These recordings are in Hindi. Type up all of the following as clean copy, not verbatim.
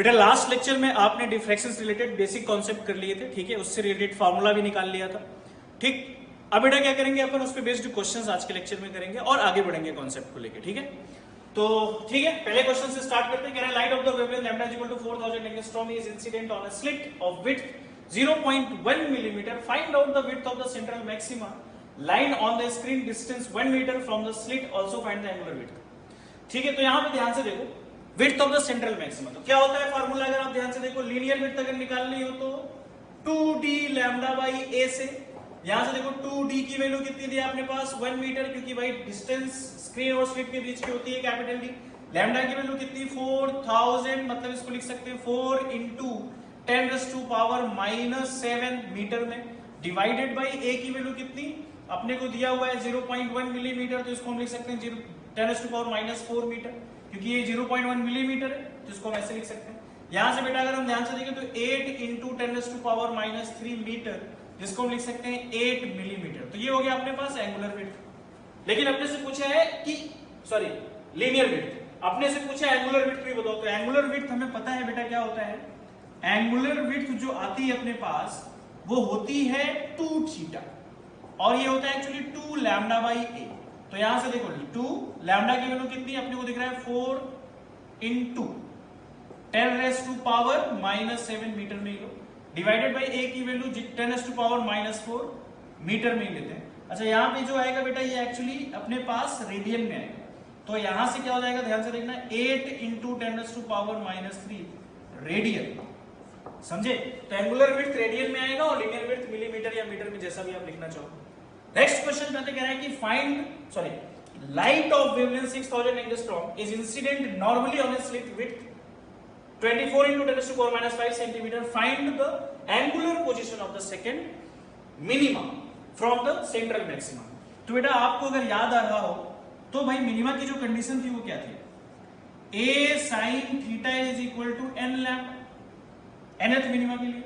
बेटा लास्ट लेक्चर में आपने डिफ्रैक्शन से रिलेटेड बेसिक कॉन्सेप्ट कर लिए थे, ठीक है, उससे रिलेटेड फार्मूला भी निकाल लिया था। ठीक, अब बेटा क्या करेंगे अपन, उस पर बेस्ड क्वेश्चंस आज के लेक्चर में करेंगे और आगे बढ़ेंगे कॉन्सेप्ट को लेके। ठीक है, तो ठीक है, पहले क्वेश्चन से स्टार्ट करते हैं। कह रहा है light of the wavelength lambda is equal to 4000 angstrom is incident on a slit of width 0.1 millimetre, find out the width of the central maxima line on the screen distance 1 metre from the slit, also find the angular width. ठीक है, तो यहां पे ध्यान से देखो width of the central maxima, तो क्या होता है फार्मूला, अगर आप ध्यान से देखो लीनियर विड्थ अगर निकालनी हो तो 2d लैम्डा बाई a से, यहां से देखो 2d की वैल्यू कितनी दी आपने पास 1 मीटर, क्योंकि भाई डिस्टेंस स्क्रीन और स्लिट के बीच की होती है कैपिटल डी। लैम्डा की वैल्यू कितनी 4000, मतलब इसको लिख सकते हैं 4 इंटू 10⁻⁻7 मीटर में, डिवाइडेड बाई a की वैल्यू कितनी अपने को दिया हुआ है 0.1 मिलीमीटर, तो इसको हम लिख सकते हैं 10⁻⁻4 मीटर, क्योंकि ये 0.1 मिलीमीटर है तो इसको हम ऐसे लिख सकते हैं। यहां से बेटा अगर हम ध्यान से देखें तो 8 इंटू 10⁻³ मीटर, जिसको हम लिख सकते हैं 8 मिलीमीटर, तो ये हो गया अपने पास एंगुलर विड्थ। लेकिन अपने से पूछा है कि सॉरी लीनियर विड्थ, अपने से पूछा है एंगुलर विड्थ भी बताओ। तो एंगुलर विड्थ हमें पता है बेटा क्या होता है, एंगुलर विड्थ जो आती है अपने पास वो होती है 2 थीटा, और ये होता है एक्चुअली 2 लैम्डा बाई a। तो यहां से देखो 2 लैम्डा की वैल्यू कितनी अपने को दिख रहा है 4 इंटू 10⁻⁻7 मीटर में लो, डिवाइडेड बाई a की वैल्यू 10⁻⁻4 मीटर में ही लेते हैं। अच्छा यहाँ पे जो आएगा बेटा ये एक्चुअली अपने पास रेडियन में आएगा, तो यहां से क्या हो जाएगा ध्यान से देखना 8 इंटू 10⁻³ रेडियन, समझे। तो एंगुलर विड्थ रेडियन में आएगा और लीनियर विड्थ मिलीमीटर या मीटर में, जैसा भी आप लिखना चाहो। नेक्स्ट क्वेश्चन में कह रहा है कि light of wavelength 6000 angstrom is incident normally on a slit width 24 into 10⁻⁵ centimetre, find the angular position of the second minima from the central maxima. तो बेटा आपको अगर याद आ रहा हो तो भाई मिनिमा की जो कंडीशन थी वो क्या थी, a sin theta is equal to n lambda, nth minima के लिए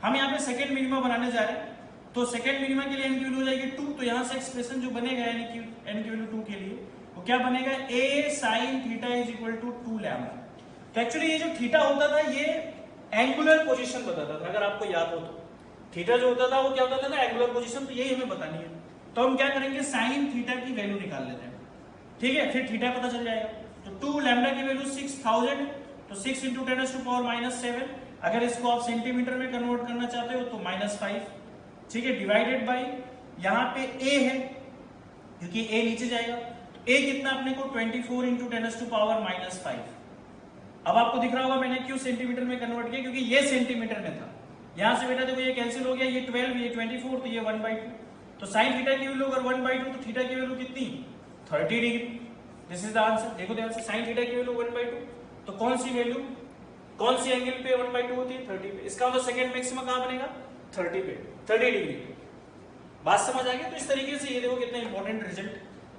हम यहाँ पे सेकंड मिनिमा बनाने जा रहे हैं, तो सेकंड मिनिमा के लिए n की वैल्यू हो जाएगी 2, तो यहां से एक्सप्रेशन जो बनेगा n की वैल्यू 2 के लिए वो क्या बनेगा, a sin theta is equal to 2 lambda. तो एक्चुअली ये जो थीटा होता था ये एंगुलर पोजीशन बताता था, अगर आपको याद हो तो थीटा जो होता था वो क्या होता था ना, एंगुलर पोजीशन, तो यही हमें बतानी है। तो हम क्या करेंगे साइन थीटा की वैल्यू निकाल लेते हैं, ठीक है, फिर थीटा पता चल जाएगा। तो 2 लैम्डा की वैल्यू 6000, तो 6 इंटू 10⁻⁻7, अगर इसको आप सेंटीमीटर में कन्वर्ट करना चाहते हो तो -5, ठीक है, डिवाइडेड बाई यहां पे a है क्योंकि a नीचे जाएगा, तो a कितना अपने को 24 इंटू 10⁻⁻5। अब आपको दिख रहा होगा मैंने क्यों सेंटीमीटर में कन्वर्ट किया, क्योंकि ये सेंटीमीटर में था। यहां से बेटा देखो ये कैंसिल हो गया, ये 12 ये 24, तो ये 1/2, तो साइन थीटा की वैल्यू अगर 1/2 तो थीटा की वैल्यू कितनी 30 degree. This is the answer. देखो ध्यान से साइन थीटा की वैल्यू 1/2, तो कौन सी वैल्यू कौन सी एंगल पे 1/2 होती है 30 पे, इसका मतलब सेकंड मैक्सिमा कहां बनेगा 30 पे, 30 डिग्री। बात समझ आ गई। तो इस तरीके से ये देखो कितना इंपॉर्टेंट रिजल्ट,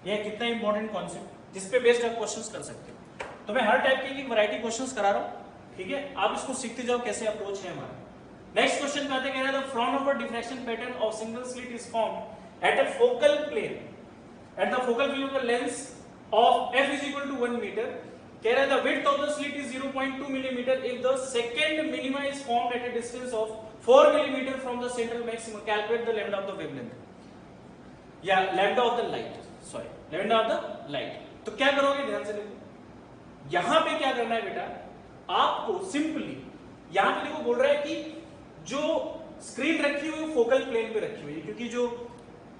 ये कितना इंपॉर्टेंट कॉन्सेप्ट जिस पे बेस्ड आप क्वेश्चंस कर सकते हो। तो मैं हर टाइप की वैरायटी क्वेश्चंस करा रहा हूं, ठीक है, आप इसको सीखते जाओ कैसे अप्रोच है हमारा। नेक्स्ट क्वेश्चन पे आते हैं, कह रहा है the front of a diffraction pattern of single slit is formed at a focal plane, at the focal plane of the lens of f is equal to 1 metre. कह रहा है the width of the slit is 0.2 millimetre if the second minima is formed at a distance of 4 millimetre from the central maxima, calculate the lambda of the wavelength या lambda of the light, sorry lambda of the light. तो क्या करोगे ध्यान से देखो, यहां पे क्या करना है बेटा, आपको सिंपली यहां पे देखो बोल रहा है कि जो स्क्रीन रखी हुई है फोकल प्लेन पे रखी हुई है, क्योंकि जो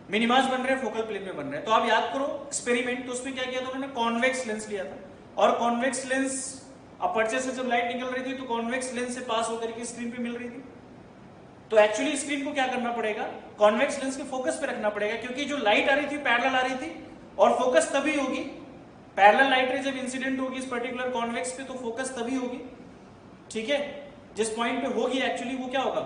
मिनिमास बन रहे हैं फोकल प्लेन में बन रहे हैं। तो आप याद करो एक्सपेरिमेंट, तो उसमें क्या किया था उन्होंने, कॉन्वेक्स लेंस लिया था, और कॉन्वेक्स लेंस अपर्चर से जब लाइट निकल रही थी तो कॉन्वेक्स लेंस से पास होकर के स्क्रीन पे मिल रही थी। तो एक्चुअली स्क्रीन को क्या करना पड़ेगा, कॉन्वेक्स लेंस के फोकस पे रखना पड़ेगा, क्योंकि जो लाइट आ रही थी पैरेलल आ रही थी, और फोकस तभी होगी, पैरेलल लाइट रे जब इंसिडेंट होगी इस पर्टिकुलर कॉन्वेक्स पे तो फोकस तभी होगी, ठीक है, जिस पॉइंट पे होगी एक्चुअली वो क्या होगा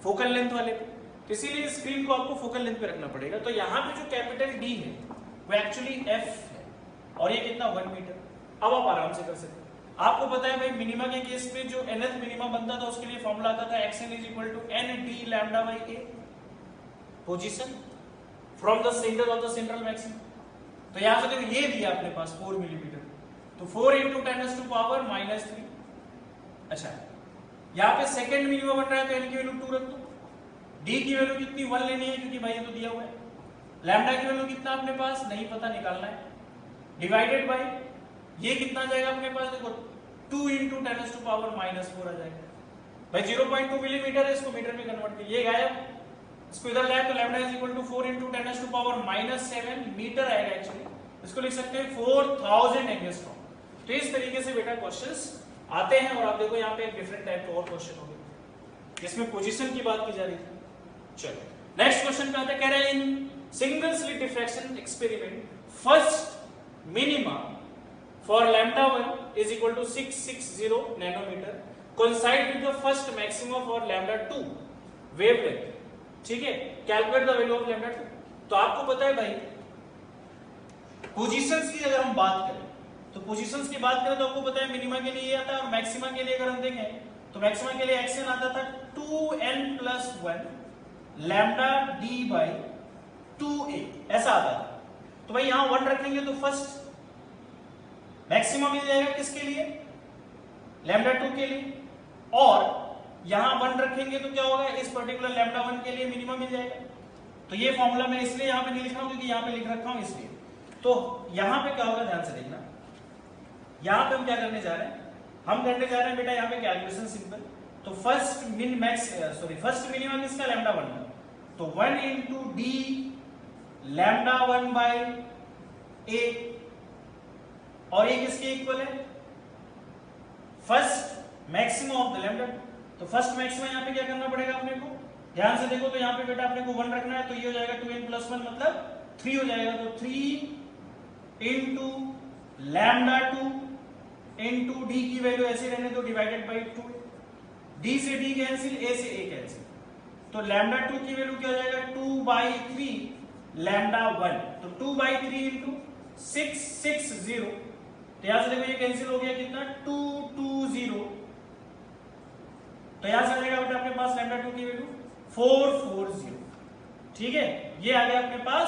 फोकल लेंथ वाले पे। तो इसीलिए स्क्रीन को आपको फोकल लेंथ पे रखना पड़ेगा। तो यहां पे जो कैपिटल D है वो एक्चुअली f है, और ये कितना 1 मीटर। अब आप आराम से कर सकते हैं, आपको पता है भाई मिनिमा के केस पे जो nth मिनिमा बनता था उसके लिए फॉर्मूला आता था xn is equal to nd lambda by a, position from the centre of the central maximum. तो यहां से देखो ये दिया अपने पास 4 मिलीमीटर, तो 4 इंटू 10⁻³ अच्छा, यहाँ पे सेकंड मिनिमम बन रहा है तो n की वैल्यू 2 रख दो, d की वैल्यू कितनी 1 लेनी है क्योंकि भाई ये तो दिया हुआ है, लैम्डा की वैल्यू कितना अपने पास नहीं पता, निकालना है, डिवाइडेड बाय ये कितना जाएगा अपने पास, देखो 2 इंटू 10⁻⁻4 आ जाएगा भाई, 0.2 मिलीमीटर है, इसको मीटर में कन्वर्ट कर, ये गायब, इसको इधर जाए तो lambda is equal to 4 into 10⁻⁻7 metre आएगा एक्चुअली, इसको लिख सकते हैं 4000 एंगस्ट्रॉम। तो इस तरीके से बेटा क्वेश्चंस आते हैं, और आप देखो यहाँ पे एक डिफरेंट टाइप का और क्वेश्चन हो गया जिसमें पोजीशन की बात की जा रही थी। चलो नेक्स्ट क्वेश्चन पे आते हैं, कह रहे हैं in single slit diffraction experiment first minima for lambda 1 is equal to 660 nanometre coincide with the first maxima for lambda 2 wavelength, ठीक है, calculate the value of lambda 2। तो आपको पता है भाई पोजीशंस की अगर हम बात करें तो पोजीशंस की बात करें तो आपको पता है मिनिमा के लिए ये आता है, और मैक्सिमा के लिए अगर हम देखें तो मैक्सिमा के लिए एक्शन आता था 2n+1 lambda d by 2a, ऐसा आता था। तो भाई यहां 1 रखेंगे तो फर्स्ट मैक्सिमा मिल जाएगा किसके लिए, लैम्डा 2 के लिए, और यहां 1 रखेंगे तो क्या होगा, इस पर्टिकुलर लैम्डा 1 के लिए मिनिमम मिल जाएगा। तो ये फॉर्मूला मैं इसलिए यहां पे नहीं लिख रहा हूं क्योंकि यहां पे लिख रखा हूं इसलिए। तो यहां पे क्या होगा, ध्यान से देखना, यहां पे हम क्या करने जा रहे हैं, हम करने जा रहे हैं बेटा यहाँ पे कैलकुलेशन सिंपल। तो फर्स्ट मिनिमम किसका, लैम्डा 1 का, तो 1 इंटू डी लैम्डा 1 बाई ए, और ये किसके इक्वल है, first maximum of the lambda. तो फर्स्ट मैक्सिमम यहाँ पे क्या करना पड़ेगा अपने को, ध्यान से देखो, तो यहाँ पे बेटा अपने को 1 रखना है, तो ये हो जाएगा 2n+1 मतलब 3 हो जाएगा, तो 3 इंटू लैम्डा 2 इंटू डी की वैल्यू ऐसे रहने दो, डिवाइडेड बाई 2, डी से डी कैंसिल, ए से ए कैंसिल, तो लैम्डा 2 की वैल्यू क्या हो जाएगा 2/3 लैम्डा 1, तो 2/3 इंटू 660, तो यहां से देखो ये कैंसिल हो गया, कितना 220, तो यहां से आ जाएगा बेटा अपने पास लैम्डा 2 की वैल्यू 440, ठीक है, ये आ गया अपने पास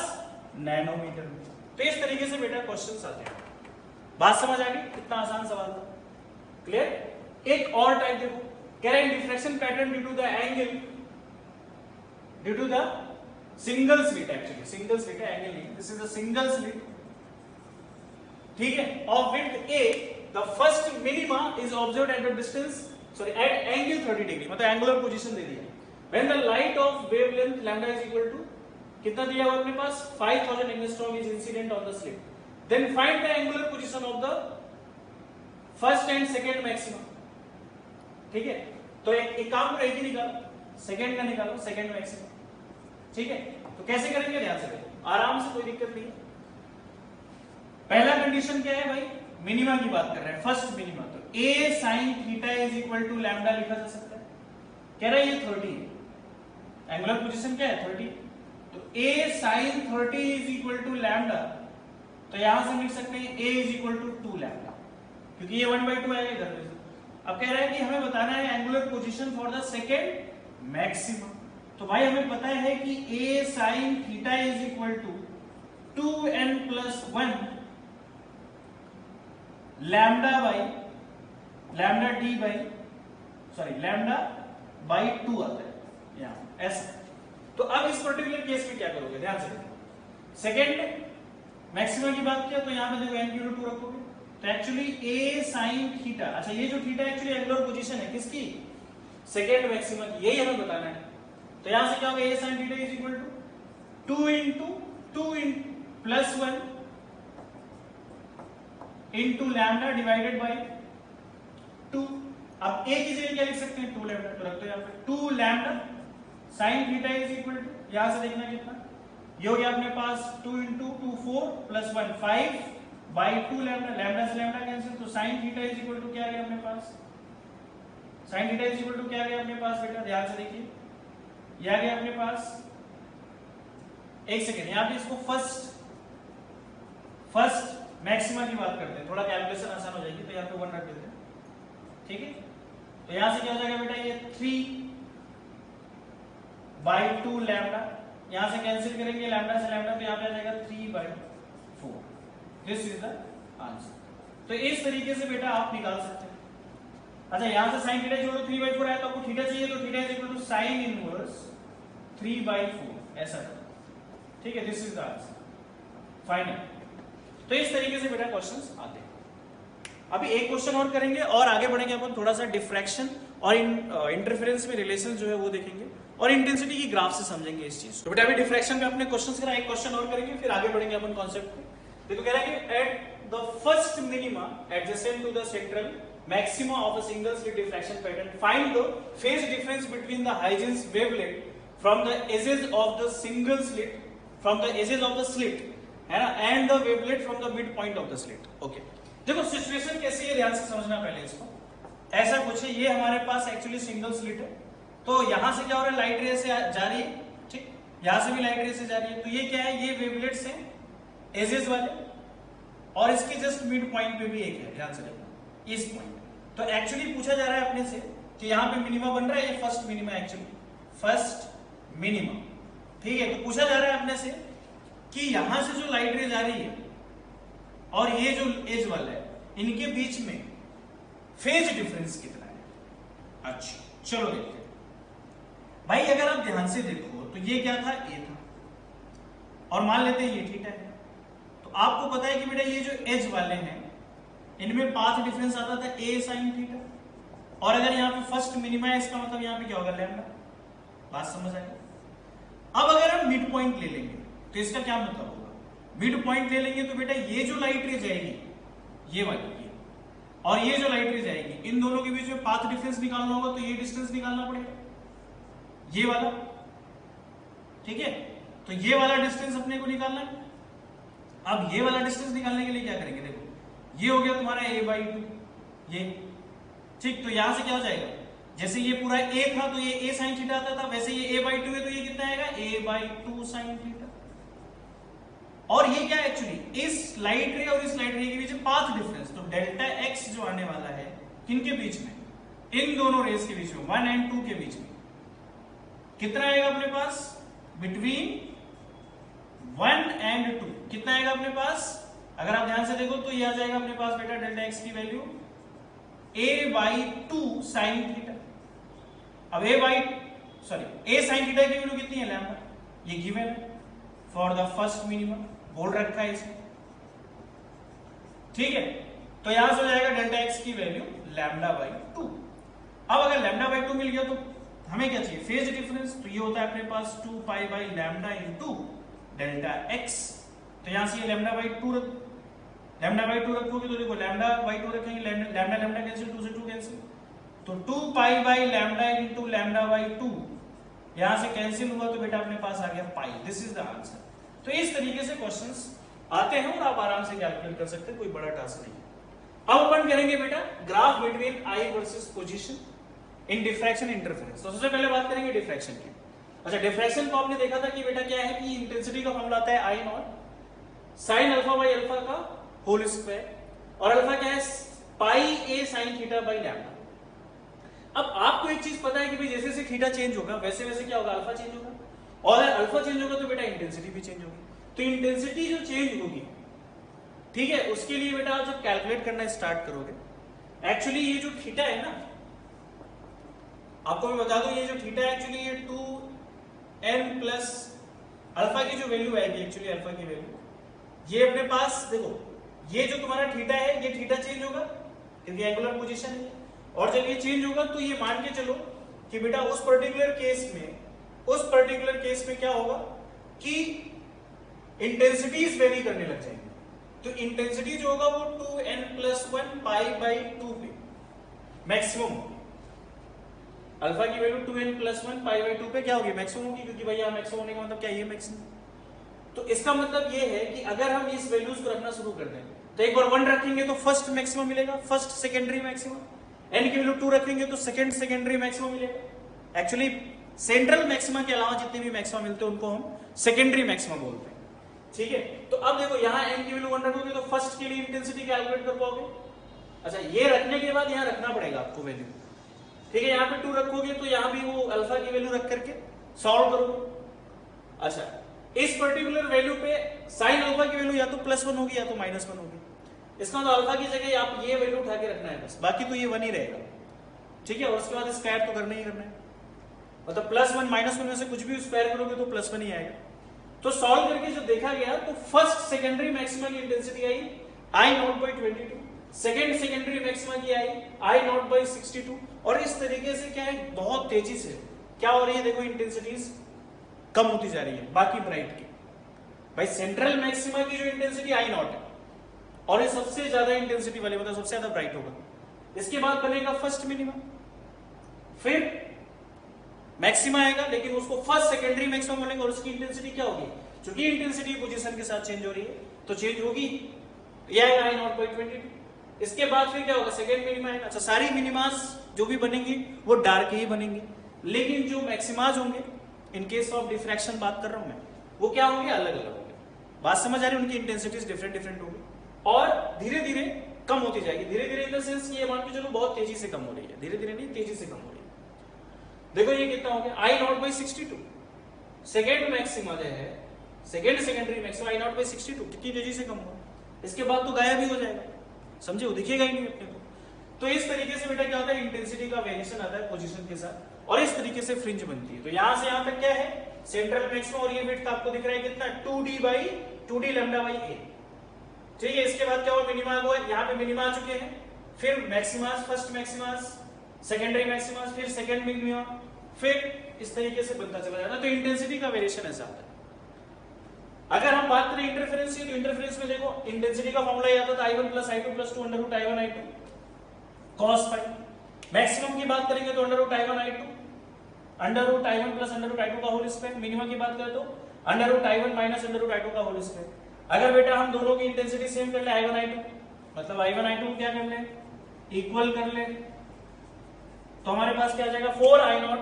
नैनोमीटर में। तो इस तरीके से बेटा क्वेश्चंस आते हैं, बात समझ आ गई, कितना आसान सवाल था, क्लियर। एक और टाइप देखो, कह रहे हैं diffraction pattern due to the angle, due to the single slit, actually single slit है, एंगल नहीं, this is a single slit, ठीक है, of width a, the first minima is observed at the distance, sorry at angle 30 degree, मतलब एंगुलर पोजीशन दे दिया, when the light of wavelength lambda is equal to कितना दिया हुआ अपने पास 5000 angstrom is incident on the slit, then find the angular position of the first and second maximum, ठीक है। तो एक काम करो, एक ही निकालो, सेकंड का निकालो, सेकंड मैक्सिमम, ठीक है। तो कैसे करेंगे, ध्यान से देखो, आराम से, कोई दिक्कत नहीं है। पहला कंडीशन क्या है भाई, मिनिमा की बात कर रहे हैं, फर्स्ट मिनिमा, तो a sin theta is equal to lambda लिखा जा सकता है, कह रहा है ये 30 है, एंगुलर पोजीशन क्या है 30, तो a sin 30 is equal to lambda, तो यहां से लिख सकते हैं a is equal to 2 lambda, क्योंकि ये 1/2 आएगा इधर पे। अब कह रहा है कि हमें बताना है angular position for the second maximum, तो भाई हमें पता है कि a sin theta is equal to 2n+1 lambda d by lambda by 2 आता है यहां ऐसा। तो अब इस पर्टिकुलर केस में क्या करोगे, ध्यान से देखो, सेकेंड मैक्सिमा की बात किया तो यहां पे देखो n की वैल्यू 2 रखोगे, तो एक्चुअली a sin थीटा, अच्छा ये जो थीटा एक्चुअली एंगुलर पोजीशन है किसकी, सेकेंड मैक्सिमा की, यही हमें बताना है। तो यहां से क्या होगा, a sin theta is equal to 2 into 2+1 into lambda divided by 2। अब a की जगह क्या लिख सकते हैं 2 लैम्डा, तो रख दो यहां पे 2 lambda sin theta is equal to, यहां से देखना कितना, ये हो गया अपने पास 2 इंटू 2 4+1 5/2 लैम्डा, लैम्डा से लैम्डा कैंसिल, तो sin theta is equal to क्या आ गया अपने पास, sin theta is equal to क्या आ गया अपने पास बेटा, ध्यान से देखिए, ये आ गया अपने पास, एक सेकेंड यहां पे इसको फर्स्ट मैक्सिमा की बात करते हैं, थोड़ा कैलकुलेशन आसान हो जाएगी, तो यहां पे 1 रख देते हैं, ठीक है। तो यहां से क्या हो जाएगा बेटा, ये 3/2 लैम्डा, यहां से कैंसिल करेंगे लैम्डा से लैम्डा, तो यहां पे आ जाएगा 3/4, दिस इज द आंसर। तो इस तरीके से बेटा आप निकाल सकते हैं। अच्छा यहां से साइन थीटा जोड़ो 3/4 आया तो आपको थीटा चाहिए तो theta is equal to sine inverse 3/4 ऐसा करो, ठीक है। This is the answer final. तो इस तरीके से बेटा क्वेश्चंस आते हैं। अभी एक क्वेश्चन और करेंगे और आगे बढ़ेंगे अपन, थोड़ा सा डिफ्रैक्शन और इंटरफेरेंस में रिलेशन जो है वो देखेंगे और इंटेंसिटी की ग्राफ से समझेंगे इस चीज को। बेटा अभी डिफ्रैक्शन पे अपने क्वेश्चंस करा, एक क्वेश्चन और करेंगे फिर आगे बढ़ेंगे अपन कॉन्सेप्ट पे। देखो कह रहा है कि at the first minima adjacent to the central maxima of a single slit diffraction pattern, find the phase difference between the Huygens wavelet from the edges of the single slit, from the edges of the slit है ना, and the wavelet from the midpoint of the slit। Okay देखो सिचुएशन कैसी है ध्यान से समझना पहले इसको। ऐसा कुछ है, ये हमारे पास एक्चुअली सिंगल स्लिट है, तो यहां से क्या हो रहा है, लाइट रे से जा रही है, ठीक, यहां से भी लाइट रे से जा रही है, तो ये क्या है, ये वेवलेट्स हैं एजेस वाले और इसके जस्ट मिड पॉइंट पे भी एक है, ध्यान से देखो इस पॉइंट। तो एक्चुअली पूछा जा रहा है अपने से कि यहाँ पे मिनिमा बन रहा है, ये first minima, actually first minima, ठीक है। तो पूछा जा रहा है अपने से कि यहां से जो लाइट रे जा रही है और ये जो एज वाला है, इनके बीच में फेज डिफरेंस कितना है। अच्छा चलो देखते हैं भाई, अगर आप ध्यान से देखो तो ये क्या था, ए था, और मान लेते हैं ये थीटा है। तो आपको पता है कि बेटा ये जो एज वाले हैं इनमें पाथ डिफरेंस आता था ए साइन थीटा, और अगर यहाँ पे फर्स्ट मिनिमा है इसका मतलब यहाँ पे क्या होगा, लैम्डा। बात समझ आएगी। अब अगर हम मिड पॉइंट ले लेंगे तो इसका क्या मतलब होगा, मिड पॉइंट ले लेंगे तो बेटा ये जो लाइट रे जाएगी, ये वाली ये, और ये जो लाइट रे जाएगी, इन दोनों के बीच में पाथ डिफरेंस निकालना होगा, तो ये डिस्टेंस निकालना पड़ेगा, ये वाला, ठीक है। तो ये वाला डिस्टेंस अपने को निकालना है। अब ये वाला डिस्टेंस निकालने के लिए क्या करेंगे, देखो ये हो गया तुम्हारा a/2, ये ठीक। तो यहां से क्या हो जाएगा, जैसे ये पूरा a था तो ये a sin थीटा आता था, वैसे ये a/2 है तो ये कितना आएगा, a/2 sin थीटा। और ये क्या है एक्चुअली, इस लाइट रे और इस लाइट रे के बीच पाथ डिफरेंस, तो डेल्टा x जो आने वाला है किनके बीच में, इन दोनों रेस के बीच में, 1 और 2 के बीच में, कितना आएगा अपने पास, बिटवीन 1 और 2 कितना आएगा अपने पास। अगर आप ध्यान से देखो तो ये आ जाएगा अपने पास बेटा डेल्टा x की वैल्यू a/2 sin थीटा। अब a sin थीटा की वैल्यू कितनी है, लैम्डा, ये गिवन है फॉर द फर्स्ट मिनिमा, बोल रखा है इसमें, ठीक है। तो यहां से हो जाएगा डेल्टा x की वैल्यू λ/2। अब अगर λ/2 मिल गया तो हमें क्या चाहिए, फेज डिफरेंस, तो ये होता है अपने पास 2π/λ इंटू डेल्टा x। तो यहां से ये λ/2 रखोगे तो देखो λ/2 रखेंगे, लैम्डा कैंसिल, 2 से 2 कैंसिल, तो 2π/λ इंटू λ/2 यहां से कैंसिल हुआ तो बेटा अपने पास आ गया pi. This is the answer. तो इस तरीके से क्वेश्चंस आते हैं और आप आराम से कैलकुलेट कर सकते हैं, कोई बड़ा टास्क नहीं है। अब अपन करेंगे बेटा graph between I versus position in diffraction interference. तो सबसे पहले बात करेंगे डिफ्रैक्शन की। अच्छा डिफ्रैक्शन को आपने देखा था कि बेटा क्या है कि इंटेंसिटी का फॉर्मूला आता है I not sine alpha by alpha का होल स्क्वायर, और अल्फा क्या है, pi A sine theta by lambda. अब आपको एक चीज पता है कि भाई जैसे जैसे थीटा चेंज होगा वैसे वैसे क्या होगा, अल्फा चेंज होगा, और अगर अल्फा चेंज होगा तो बेटा इंटेंसिटी भी चेंज होगी। तो इंटेंसिटी जो चेंज होगी, ठीक है, उसके लिए बेटा आप जब कैलकुलेट करना स्टार्ट करोगे, एक्चुअली ये जो थीटा है ना, आपको मैं बता दूं ये जो थीटा है एक्चुअली ये 2n प्लस अल्फा की जो वैल्यू आएगी, एक्चुअली अल्फा की वैल्यू, ये अपने पास देखो ये जो तुम्हारा थीटा है ये थीटा चेंज होगा क्योंकि एंगुलर पोजीशन है, और जब ये चेंज होगा तो ये मान के चलो कि बेटा उस पर्टिकुलर केस में क्या होगा कि इंटेंसिटीज वेरी करने लग जाएंगे। तो इंटेंसिटी जो होगा वो 2n प्लस 1 π/2 पे मैक्सिमम होगी। अल्फा की वैल्यू 2n प्लस 1 π/2 पे क्या होगी, मैक्सिमम होगी, क्योंकि भाई यहां मैक्सिमम होने का मतलब क्या, ये मैक्सिमम। तो इसका मतलब ये है कि अगर हम इस वैल्यूज को रखना शुरू कर दें तो एक बार 1 रखेंगे तो फर्स्ट मैक्सिमम मिलेगा, फर्स्ट सेकेंडरी मैक्सिमम, n की वैल्यू 2 रखेंगे तो सेकंड सेकेंडरी मैक्सिमम मिलेगा। एक्चुअली सेंट्रल मैक्सिमा के अलावा जितने भी मैक्सिमा मिलते हैं उनको हम सेकेंडरी मैक्सिमा बोलते हैं, ठीक है। तो अब देखो यहाँ n की वैल्यू 1 रखोगे तो फर्स्ट के लिए इंटेंसिटी कैलकुलेट कर पाओगे। अच्छा ये रखने के बाद यहाँ रखना पड़ेगा आपको वैल्यू, ठीक है, यहाँ पे 2 रखोगे तो यहाँ भी वो अल्फा की वैल्यू रख करके सॉल्व करोगे। अच्छा इस पर्टिकुलर वैल्यू पे साइन अल्फा की वैल्यू या तो +1 होगी या तो -1 होगी, इसका मतलब अल्फा की जगह आप ये वैल्यू उठा के रखना है बस, बाकी तो ये 1 ही रहेगा। ठीक है, और उसके बाद स्क्वायर तो करना ही करना है, मतलब +1 -1 में से कुछ भी स्क्वायर करोगे तो +1 ही आएगा। तो सॉल्व करके जो देखा गया तो फर्स्ट सेकेंडरी मैक्सिमा की intensity I I0/22, second secondary maxima की आई I0/62, और इस तरीके से क्या है बहुत तेजी से क्या हो रही है, देखो इंटेंसिटीज कम होती जा रही है बाकी ब्राइट की। भाई सेंट्रल मैक्सिमा की जो इंटेंसिटी I0 है और ये सबसे ज्यादा इंटेंसिटी वाली, मतलब सबसे ज्यादा ब्राइट होगा, इसके बाद बनेगा फर्स्ट मिनिमा, फिर मैक्सिमा आएगा, लेकिन उसको फर्स्ट सेकेंडरी मैक्सिमम बोलेंगे, और उसकी इंटेंसिटी क्या होगी, क्योंकि इंटेंसिटी पोजीशन के साथ चेंज हो रही है तो चेंज होगी, ये आएगा I0/22। इसके बाद फिर क्या होगा, सेकेंड मिनिमा आएगा। अच्छा, सारी मिनिमास जो भी बनेंगी वो डार्क ही बनेंगे, लेकिन जो मैक्सिमाज होंगे इन केस ऑफ डिफ्रैक्शन बात कर रहा हूं मैं, वो क्या होंगे, अलग अलग होंगे। बात समझ आ रही है, उनकी इंटेंसिटीज डिफरेंट डिफरेंट होगी और धीरे धीरे कम होती जाएगी। धीरे धीरे इन द सेंस ये मान के चलो बहुत तेजी से कम हो रही है, धीरे धीरे नहीं तेजी से कम हो रही है। देखो ये कितना हो गया, I0/62, सेकेंड मैक्सिमा जो है, सेकेंड सेकेंडरी मैक्सिमा I0/62, कितनी तेजी से कम हुआ, इसके बाद तो गायब ही हो जाएगा, समझे, वो दिखेगा ही नहीं अपने को। तो इस तरीके से बेटा क्या होता है, इंटेंसिटी का वेरिएशन आता है पोजीशन के साथ, और इस तरीके से फ्रिंज बनती है। तो यहां से यहां तक क्या है, सेंट्रल मैक्सिमा, और ये विड्थ आपको दिख रहा है कितना, 2d λ/a। ठीक है, इसके बाद क्या हुआ, मिनिमा हुआ, यहाँ पे मिनिमा आ चुके हैं, फिर maxima, first maxima, secondary maxima, फिर सेकेंड मिनिमा, फिर इस तरीके से बनता चला जाता है। तो इंटेंसिटी का वेरिएशन ऐसा आता है। अगर हम बात करें इंटरफेरेंस की, तो इंटरफेरेंस में देखो इंटेंसिटी का फॉर्मूला याद आता है I1 + I2 + 2 √I1 I2 cos ∅। Maximum की बात करेंगे तो √I1 I2 √I1 + √I2 का होल स्क्वायर। मिनिमम की बात करें तो √I1 - √I2 का होल स्क्वायर। अगर बेटा हम दोनों की इंटेंसिटी सेम कर ले I1 I2, मतलब I1 I2 को क्या कर ले, इक्वल कर ले, तो हमारे पास क्या आ जाएगा 4I0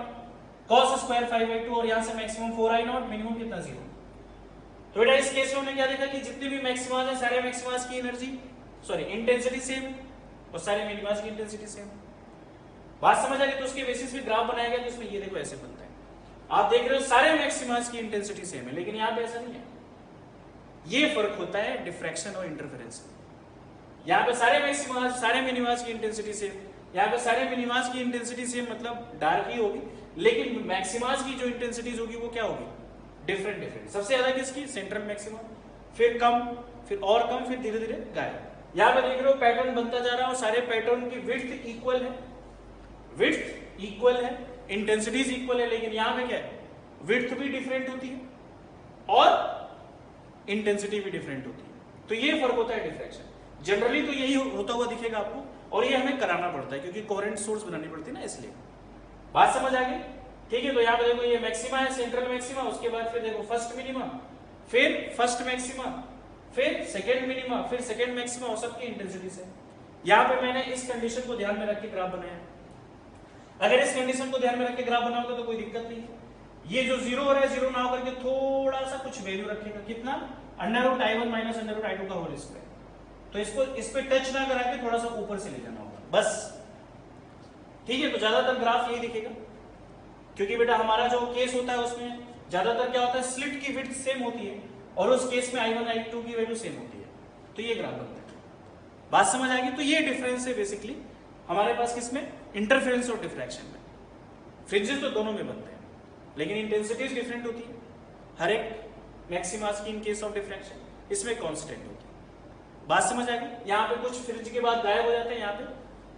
cos स्क्वायर 5/2, और यहां से मैक्सिमम 4I0, मिनिमम कितना 0। तो बेटा इस केस में हमने क्या देखा कि जितने भी मैक्सिमास हैं सारे मैक्सिमास की इंटेंसिटी सेम और सारे मिनिमास की इंटेंसिटी सेम। बात समझ आ गई, तो उसके बेसिस पे ग्राफ बनाया गया, जिसमें ये देखो ऐसे बनता है, आप देख रहे हो सारे मैक्सिमास की इंटेंसिटी सेम है, लेकिन यहां पे ऐसा नहीं है। ये फर्क होता है डिफ्रैक्शन और इंटरफेरेंस में। यहाँ पे सारे मैक्सिमास सारे मिनिमास की इंटेंसिटी सेम, यहाँ पे सारे मिनिमास की इंटेंसिटी सेम, मतलब डार्क ही होगी, लेकिन मैक्सिमास की जो इंटेंसिटीज होगी वो क्या होगी, डिफरेंट डिफरेंट। सबसे ज्यादा किसकी, सेंट्रल मैक्सिमा, फिर कम, फिर और कम, फिर धीरे धीरे गायब। यहाँ पे देख रहे हो पैटर्न बनता जा रहा है, और सारे पैटर्न की विड्थ इक्वल है, विड्थ इक्वल है, इंटेंसिटीज इक्वल है, लेकिन यहाँ पे क्या है, विड्थ भी डिफरेंट होती है और इंटेंसिटी भी डिफरेंट होती है। तो ये फर्क होता है डिफ्रैक्शन। जनरली तो यही होता हुआ दिखेगा आपको, और ये हमें कराना पड़ता है क्योंकि कोहेरेंट सोर्स बनानी पड़ती है ना, इसलिए। बात समझ आ गई, ठीक है। तो यहाँ पे देखो ये मैक्सिमा है, सेंट्रल मैक्सिमा, उसके बाद फिर देखो फर्स्ट मिनिमा, फिर फर्स्ट मैक्सिमा, फिर सेकेंड मिनिमा, फिर सेकेंड मैक्सिमा, और सबकी इंटेंसिटी से। यहाँ पे मैंने इस कंडीशन को ध्यान में रख के ग्राफ बनाया। अगर इस कंडीशन को ध्यान में रख के ग्राफ बनाओगे तो कोई दिक्कत नहीं है। ये जो 0 हो रहा है, 0 ना होकर के थोड़ा सा कुछ वैल्यू रखेगा, कितना, √I1 - √I2 का होल स्क्वायर। तो इसको इस पे टच ना करा के थोड़ा सा ऊपर से ले जाना होगा बस, ठीक है। तो ज्यादातर ग्राफ यही दिखेगा, क्योंकि बेटा हमारा जो केस होता है उसमें ज्यादातर क्या होता है, स्लिट की विड्थ सेम होती है, और उस केस में I1 I2 की वैल्यू सेम होती है, तो ये ग्राफ बनता है। बात समझ आ गई। तो ये डिफरेंस है बेसिकली हमारे पास किसमें, इंटरफेरेंस और डिफ्रैक्शन में। फ्रिंजेस तो दोनों में बनते हैं, लेकिन इंटेंसिटीज डिफरेंट होती है हर एक मैक्सिमास की इन केस ऑफ डिफ्रैक्शन, इसमें कांस्टेंट होती है। बात समझ आ गई। यहाँ पे कुछ फ्रिंज के बाद गायब हो जाते हैं, यहाँ पे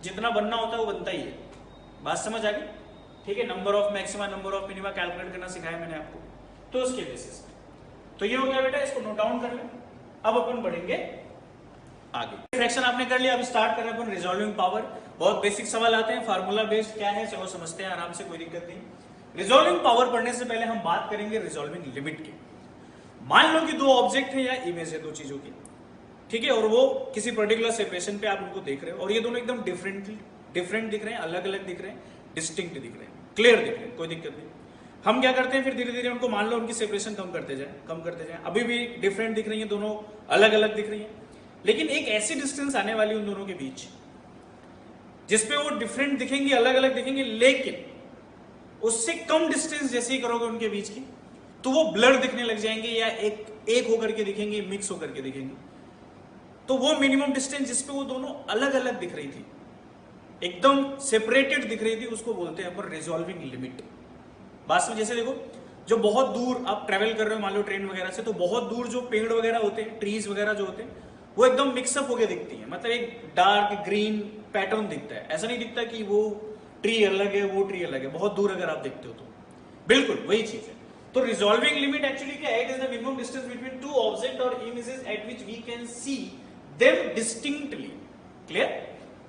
जितना बनना होता है वो बनता ही है। बात समझ आ गई, ठीक है। Number of maxima, number of minima calculate करना सिखाया मैंने आपको, तो उसके बेसिस तो ये हो गया बेटा, इसको नोट डाउन कर ले। अब अपन बढ़ेंगे आगे। फ्रैक्शन आपने कर लिया, अब स्टार्ट कर रहे हैं अपन रिजॉल्विंग पावर। बहुत बेसिक सवाल आते हैं, फार्मूला बेस्ड क्या है चलो समझते हैं आराम से, कोई दिक्कत नहीं। रिजॉल्विंग पावर पढ़ने से पहले हम बात करेंगे रिजॉल्विंग लिमिट की। मान लो कि दो ऑब्जेक्ट है या इमेज है दो चीजों की, ठीक है, और वो किसी पर्टिकुलर सेपरेशन पे आप उनको देख रहे हो, और ये दोनों एकदम डिफरेंट दिख रहे हैं, अलग अलग दिख रहे हैं, डिस्टिंक्ट दिख रहे हैं, क्लियर दिख रहे हैं, कोई दिक्कत नहीं। हम क्या करते हैं, फिर धीरे धीरे उनको मान लो उनकी सेपरेशन कम करते जाए। अभी भी डिफरेंट दिख रही है, दोनों अलग अलग दिख रही है, लेकिन एक ऐसी डिस्टेंस आने वाली उन दोनों के बीच जिसपे वो डिफरेंट दिखेंगी, अलग अलग दिखेंगे, लेकिन उससे कम डिस्टेंस जैसे ही करोगे उनके बीच की तो वो ब्लर दिखने लग जाएंगे, या एक होकर के दिखेंगे, मिक्स होकर के दिखेंगे। तो वो मिनिमम डिस्टेंस जिसपे वो दोनों अलग अलग दिख रही थी, एकदम सेपरेटेड दिख रही थी, उसको बोलते हैं अपन रिजॉल्विंग लिमिट। बात में जैसे देखो, जो बहुत दूर आप ट्रेवल कर रहे हो मान लो ट्रेन वगैरह से, तो बहुत दूर जो पेड़ वगैरह होते हैं, ट्रीज वगैरह जो होते हैं, वो एकदम मिक्सअप होके दिखती है, मतलब एक डार्क ग्रीन पैटर्न दिखता है। ऐसा नहीं दिखता कि वो ट्री अलग है वो ट्री अलग है, बहुत दूर अगर आप देखते हो तो बिल्कुल वही चीज है। तो रिजॉल्विंग लिमिट एक्चुअली क्या है? It is the minimum distance between two object और images at which we can see them distinctly. Clear?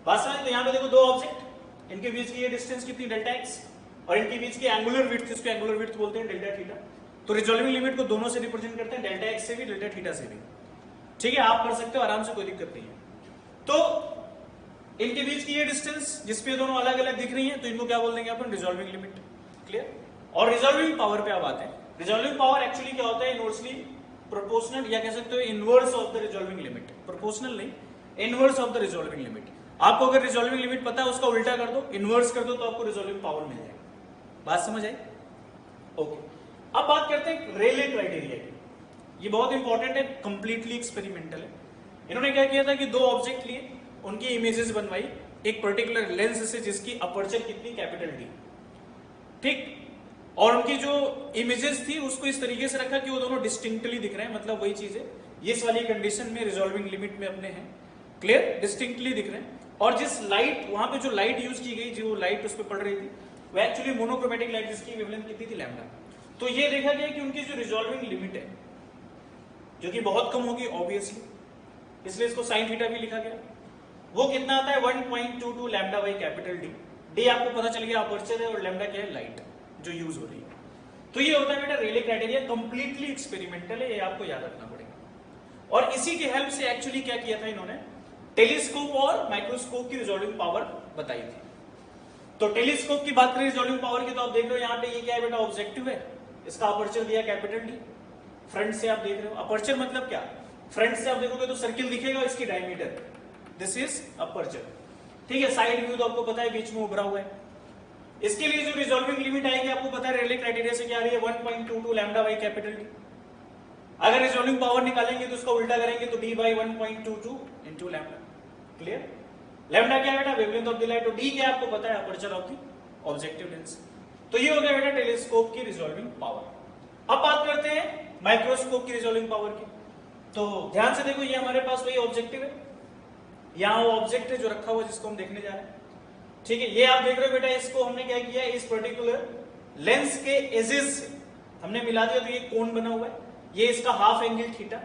बात समझ? तो यहां पे देखो दो ऑब्जेक्ट, इनके बीच की ये डिस्टेंस कितनी, डेल्टा एक्स, और इनके बीच की एंगुलर विड्थ, इसको एंगुलर विड्थ बोलते हैं, डेल्टा थीटा। तो रिजॉल्विंग लिमिट को दोनों से रिप्रेजेंट करते हैं, डेल्टा एक्स से भी डेल्टा थीटा से भी। ठीक है, आप कर सकते हो आराम से, कोई दिक्कत नहीं है। तो इनके बीच की ये डिस्टेंस जिसपे दोनों अलग अलग दिख रही है, तो इनको क्या बोल देंगे अपन? Resolving limit. क्लियर? और रिजॉल्विंग पावर पे अब आते हैं। रिजॉल्विंग पावर एक्चुअली क्या होता है? इनवर्सली प्रोपोर्शनल, या कह सकते हो inverse of the resolving limit. Proportional नहीं, inverse of the resolving limit. आपको अगर रिजॉल्विंग लिमिट पता है, उसका उल्टा कर दो, इनवर्स कर दो, तो आपको रिजॉल्विंग पावर मिल जाएगा। बात समझ आई? ओके, अब बात करते हैं रेले क्राइटेरिया की। ये बहुत इंपॉर्टेंट है, कंप्लीटली एक्सपेरिमेंटल है। इन्होंने क्या किया था कि दो ऑब्जेक्ट लिए, उनकी इमेजेस बनवाई एक पर्टिकुलर लेंस से जिसकी अपर्चर कितनी, कैपिटल डी। ठीक, और उनकी जो इमेजेस थी उसको इस तरीके से रखा कि वो दोनों डिस्टिंक्टली दिख रहे हैं, मतलब वही चीज है इस वाली कंडीशन में रिजॉल्विंग लिमिट में अपने हैं। क्लियर? डिस्टिंक्टली दिख रहे हैं। और जिस लाइट, वहां पे जो लाइट यूज की गई, जो लाइट उस पर पड़ रही थी, वो एक्चुअली मोनोक्रोमेटिक लाइट, जिसकी वेवलेंथ कितनी थी, लैम्डा। तो ये देखा गया कि उनकी जो रिजॉल्विंग लिमिट है, जो कि बहुत कम होगी ऑब्वियसली, इसलिए इसको साइन थीटा भी लिखा गया, वो कितना आता है? 1.22 lambda by capital D. D आपको पता चल गया अपर्चर है, और लैम्डा क्या है? लाइट जो यूज हो रही है। तो ये होता है बेटा रेले क्राइटेरिया, कंप्लीटली एक्सपेरिमेंटल है, ये आपको याद रखना पड़ेगा। और इसी की हेल्प से एक्चुअली क्या किया था इन्होंने? टेलीस्कोप और माइक्रोस्कोप की रिजॉल्विंग पावर बताई थी। तो टेलीस्कोप की बात करें रिजॉल्विंग पावर की, तो आप देख रहे हो यहाँ पे ये क्या है बेटा? ऑब्जेक्टिव है, इसका अपर्चर दिया कैपिटल डी। फ्रंट से आप देख रहे हो, अपर्चर मतलब क्या? फ्रंट से आप देखोगे तो सर्किल दिखेगा, इसकी डायमीटर, दिस इज अपर्चर। ठीक है, साइड व्यू तो आपको पता है बीच में उभरा हुआ है। इसके लिए जो रिजॉल्विंग लिमिट आएगी आपको पता है रेले क्राइटेरिया से क्या आ रही है? 1.22 लैम्डा बाई कैपिटल डी। अगर रिजॉल्विंग पावर निकालेंगे तो उसका उल्टा करेंगे तो D by 1.22 into lambda. Clear? Lambda क्या है बेटा? Wavelength of the light. और डी क्या आपको पता है? Aperture of the objective lens. तो ये हो गया बेटा टेलीस्कोप की रिजॉल्विंग पावर। अब बात करते हैं माइक्रोस्कोप की रिजॉल्विंग पावर की। तो ध्यान से देखो, ये हमारे पास वही ऑब्जेक्टिव है, यहां वो ऑब्जेक्ट है जो रखा हुआ है जिसको हम देखने जा रहे हैं। ठीक है, ये आप देख रहे हो बेटा, इसको हमने क्या किया? इस पर्टिकुलर लेंस के एजेस से हमने मिला दिया, तो ये कोण बना हुआ है, ये इसका हाफ एंगल थीटा,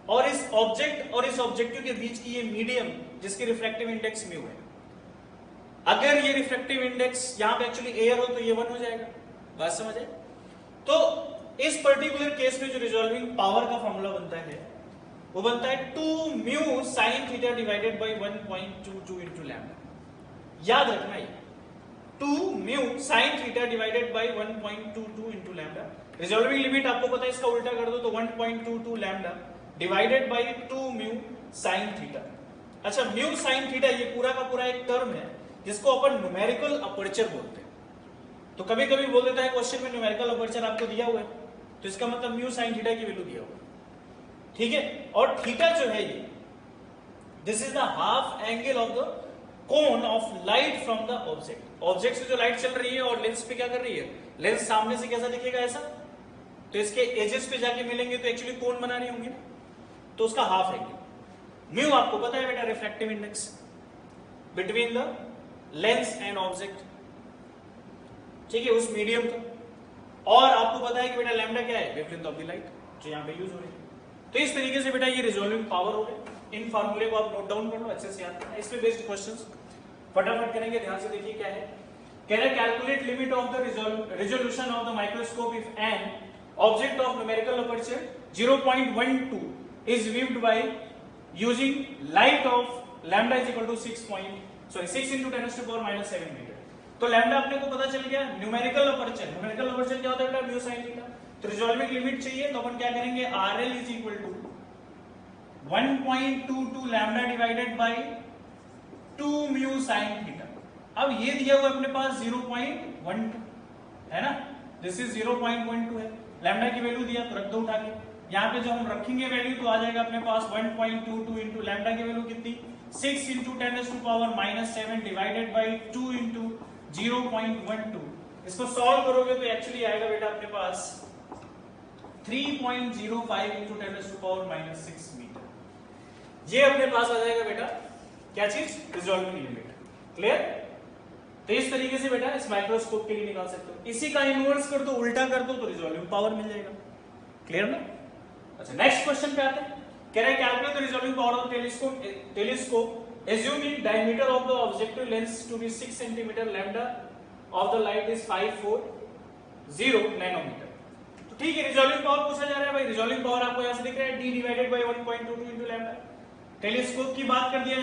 और इस ऑब्जेक्ट और इस ऑब्जेक्टिव के बीच की ये मीडियम जिसकी रिफ्रैक्टिव इंडेक्स म्यू है। अगर ये रिफ्रैक्टिव इंडेक्स यहां पे एक्चुअली एयर हो तो ये 1 हो जाएगा। बात समझ आए? तो इस पर्टिकुलर केस में जो रिजॉल्विंग पावर का फॉर्मूला बनता है वो बनता है 2 mu sine theta divided by 1.22 into lambda. याद रखना ये 2 mu sine theta divided by 1.22 into lambda. Resolving limit आपको पता है, इसका उल्टा कर दो तो 1.22 lambda divided by 2 mu sine theta. अच्छा, म्यू साइन थीटा ये पूरा का पूरा एक टर्म है जिसको अपन न्यूमेरिकल अपर्चर बोलते हैं। तो कभी कभी बोल देता है क्वेश्चन में न्यूमेरिकल अपर्चर आपको दिया हुआ है, तो इसका मतलब म्यू साइन थीटा की वैल्यू दिया हुआ है। ठीक है, और थीटा जो है ये, this is the half angle of the cone of light from the object. Object से जो लाइट चल रही है और लेंस पे क्या कर रही है? लेंस सामने से कैसा दिखेगा? ऐसा। तो इसके एजेस पे जाके मिलेंगे तो एक्चुअली कोन बना रही होंगी ना, तो उसका हाफ एंगल। म्यू आपको पता है बेटा refractive index between the lens and object. ठीक है, उस मीडियम का। और आपको पता है कि बेटा लैम्डा क्या है? वेवलेंथ ऑफ द लाइट, जो यहां पे यूज हो रही है। तो इस तरीके से बेटा ये रिजॉल्विंग पावर हो गई। इन फार्मूले को आप नोट डाउन कर लो, अच्छे से याद करना। इस पे बेस्ड क्वेश्चंस फटाफट करेंगे, ध्यान से देखिए क्या है। कह रहा है calculate limit of the resolution of the microscope if an object of numerical aperture 0.12 is viewed by using light of lambda is equal to 6 into 10 to the power minus 7 metre. तो लैम्डा अपने को पता चल गया। न्यूमेरिकल अपर्चर, न्यूमेरिकल अपर्चर क्या होता है बेटा? Mu sine theta. तो रिजॉल्विंग लिमिट चाहिए तो अपन क्या करेंगे? RL is equal to 1.22 lambda divided by 2 mu sine theta. अब ये दिया हुआ अपने पास 0.12 है ना, दिस इज 0.12 है। लैम्डा की वैल्यू दिया तो रख दो उठा के। यहाँ पे जब हम रखेंगे वैल्यू तो आ जाएगा अपने पास 1.22 इंटू लैम्डा की वैल्यू कितनी? 6 इंटू 10⁻⁻7 डिवाइडेड बाई 2 इंटू 0.12। इसको सॉल्व करोगे तो एक्चुअली आएगा बेटा अपने पास 3.05 इंटू 10⁻⁻6 मीटर। ये अपने पास आ जाएगा बेटा क्या चीज, रिजॉल्विंग लिमिट। क्लियर? तो इस तरीके से बेटा इस माइक्रोस्कोप के लिए निकाल सकते हो। इसी का इनवर्स कर दो, उल्टा कर दो, तो रिजॉल्विंग पावर मिल जाएगा। क्लियर ना? अच्छा, नेक्स्ट क्वेश्चन पे आते हैं। कह रहे हैं calculate the resolving power of telescope assuming diameter of the objective lens to be 6 cm, lambda of the light is 540 nanometer। तो ठीक है, रिजॉल्विंग पावर पूछा जा रहा है भाई। रिजॉल्विंग पावर आपको यहां से दिख रहा है d divided by 1.22 into lambda. Telescope की बात कर दिया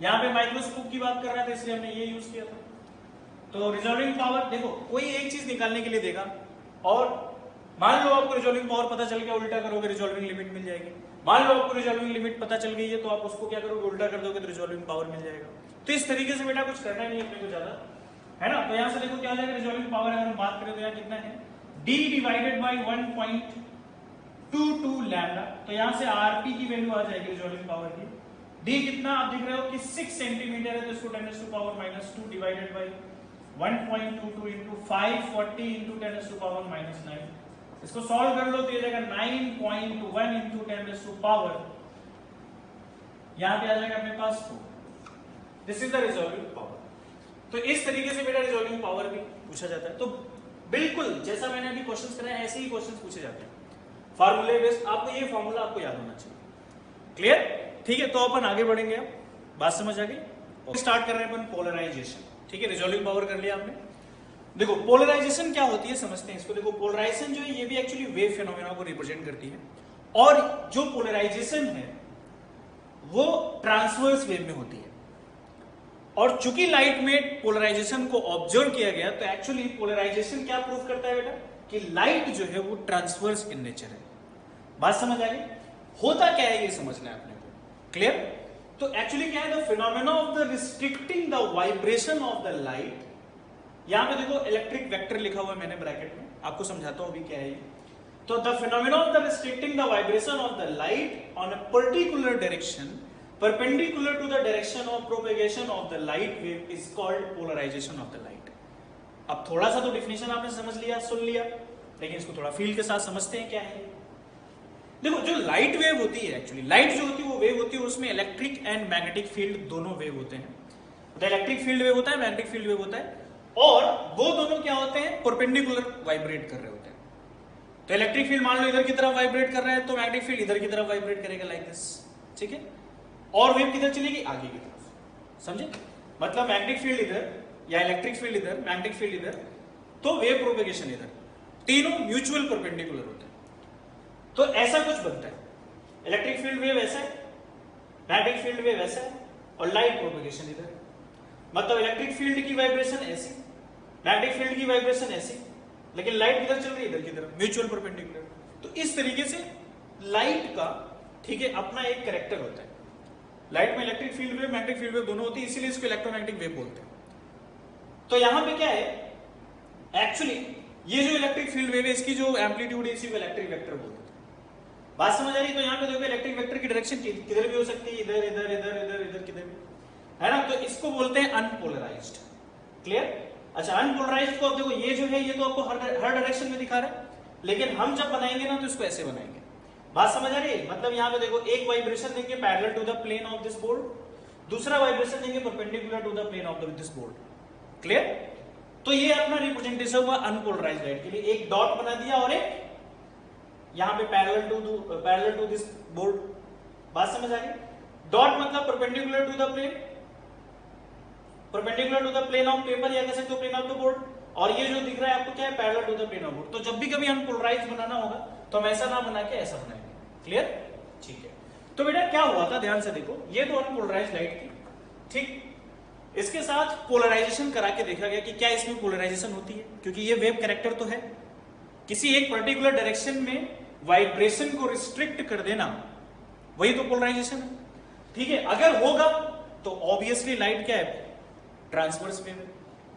यहाँ पे माइक्रोस्कोप की बात कर रहा था, इसलिए हमने ये यूज किया था। तो रिजॉल्विंग पावर देखो, कोई एक चीज निकालने के लिए देगा और मान लो आपको रिजॉल्विंग पावर पता चल गया, उल्टा करोगे रिजॉल्विंग लिमिट मिल जाएगी। मान लो आपको रिजॉल्विंग लिमिट पता चल गई है तो आप उसको क्या करोगे, उल्टा कर दोगे तो रिजॉल्विंग पावर मिल जाएगा। तो इस तरीके से बेटा कुछ करना नहीं है अपने को ज्यादा, है ना। तो यहाँ से देखो क्या आ जाएगा रिजॉल्विंग पावर, अगर हम बात करें तो यहाँ कितना है d डिवाइडेड बाई 1.22 लैम्डा। तो यहाँ से आरपी की वैल्यू आ जाएगी रिजॉल्विंग पावर की। d कितना आप देख रहे हो कि 6 सेंटीमीटर है, तो इसको 10⁻⁻2 डिवाइडेड बाई 1.22 इंटू 540 इंटू 10⁻⁻9। इसको सॉल्व कर लो तो ये जाएगा 9.1 इंटू 10⁻⁻, यहां पे आ जाएगा अपने पास 4। This is the resolving power. तो इस तरीके से बेटा रिजॉल्विंग पावर भी पूछा जाता है। तो बिल्कुल जैसा मैंने अभी क्वेश्चंस कराए ऐसे ही क्वेश्चंस पूछे जाते हैं, फार्मूले बेस्ड। आपको ये फार्मूला आपको याद होना चाहिए। क्लियर? ठीक है, तो अपन आगे बढ़ेंगे। अब बात समझ आ गई। स्टार्ट कर रहे हैं अपन पोलराइजेशन। ठीक है, रिजॉल्विंग पावर कर लिया आपने। देखो पोलराइजेशन क्या होती है समझते हैं इसको। देखो पोलराइजेशन जो है ये भी एक्चुअली वेव फेनोमेना को रिप्रेजेंट करती है, और जो पोलराइजेशन है वो ट्रांसवर्स वेव में होती है। और चूंकि लाइट में पोलराइजेशन को ऑब्जर्व किया गया, तो एक्चुअली पोलराइजेशन क्या प्रूव करता है बेटा कि लाइट जो है वो ट्रांसवर्स इन नेचर है। बात समझ आ गई? होता क्या है ये समझना है अपने को। क्लियर? तो एक्चुअली क्या है, the phenomena of the restricting the vibration of the light. यहां पे देखो इलेक्ट्रिक वेक्टर लिखा हुआ है मैंने ब्रैकेट में, आपको समझाता हूं अभी क्या है ये। तो the phenomena of the restricting the vibration of the light on a particular direction perpendicular to the direction of propagation of the light wave is called polarization of the light। अब थोड़ा सा तो डिफिनेशन आपने समझ लिया, सुन लिया, लेकिन इसको थोड़ा फील के साथ समझते हैं क्या है। देखो जो लाइट वेव होती है, एक्चुअली लाइट जो होती है वो वेव होती है, उसमें इलेक्ट्रिक एंड मैग्नेटिक फील्ड दोनों वेव होते हैं। तो इलेक्ट्रिक फील्ड वेव होता है, मैग्नेटिक फील्ड वेव होता है, और वो दोनों क्या होते हैं, परपेंडिकुलर वाइब्रेट कर रहे होते हैं। तो इलेक्ट्रिक फील्ड मान लो इधर की तरफ वाइब्रेट कर रहा है, तो मैग्नेटिक फील्ड इधर की तरफ वाइब्रेट करेगा लाइक दिस। ठीक है, और वेव किधर चलेगी, आगे की तरफ। समझे? मतलब मैग्नेटिक फील्ड इधर या इलेक्ट्रिक फील्ड इधर, मैग्नेटिक फील्ड इधर, तो वेव प्रोपेगेशन इधर, तीनों म्यूचुअल परपेंडिकुलर होते हैं। तो ऐसा कुछ बनता है, इलेक्ट्रिक फील्ड वेव ऐसा है, मैग्नेटिक फील्ड वेव ऐसा है, और लाइट प्रोपेगेशन इधर। मतलब इलेक्ट्रिक फील्ड की वाइब्रेशन ऐसी, मैग्नेटिक फील्ड की वाइब्रेशन ऐसी, लेकिन लाइट किधर चल रही है, इधर की तरफ, म्यूचुअल परपेंडिकुलर। तो इस तरीके से लाइट का, ठीक है, अपना एक कैरेक्टर होता है। लाइट में electric field wave, magnetic field wave दोनों होती है, इसीलिए इसको इलेक्ट्रोमैग्नेटिक वेव बोलते हैं। तो यहां पे क्या है, एक्चुअली ये जो इलेक्ट्रिक फील्ड वेव है, इसकी जो एम्पलीट्यूड है, इसी को इलेक्ट्रिक वेक्टर बोलते हैं। बात समझ आ रही है? तो यहाँ पे देखो इलेक्ट्रिक वेक्टर की डायरेक्शन किधर भी हो सकती है, इधर इधर इधर इधर इधर किधर भी, है ना। तो इसको बोलते हैं अनपोलराइज्ड। क्लियर? अच्छा, अनपोलराइज्ड को अब देखो ये जो है ये तो आपको हर डायरेक्शन में दिखा रहा है, लेकिन हम जब बनाएंगे ना तो इसको ऐसे बनाएंगे। बात समझ आ रही है? मतलब यहाँ पे देखो एक वाइब्रेशन देंगे parallel to the plane of this board, दूसरा वाइब्रेशन देंगे perpendicular to the plane of this board. Clear? तो ये अपना रिप्रेजेंटेशन हुआ अनपोलराइज्ड लाइट के लिए। एक डॉट बना दिया और एक यहाँ पे पैरेलल टू दिस बोर्ड। बात समझ आ रही? डॉट मतलब perpendicular to the plane, perpendicular to the plane of paper, या कह सकते हो प्लेन ऑफ द बोर्ड। और ये जो दिख रहा है आपको क्या है, parallel to the plane of board. तो जब भी कभी अनपोलराइज्ड बनाना होगा तो हम ऐसा ना बना के ऐसा बनाएंगे। क्लियर? ठीक है। तो बेटा क्या हुआ था, ध्यान से देखो, ये तो अनपोलराइज्ड लाइट थी, ठीक। इसके साथ पोलराइजेशन करा के देखा गया कि क्या इसमें पोलराइजेशन होती है, क्योंकि ये वेव कैरेक्टर तो है। किसी एक पर्टिकुलर डायरेक्शन में वाइब्रेशन को रिस्ट्रिक्ट कर देना, वही तो पोलराइजेशन है। ठीक है, अगर होगा तो ऑब्वियसली लाइट क्या है, ट्रांसवर्स वेव है,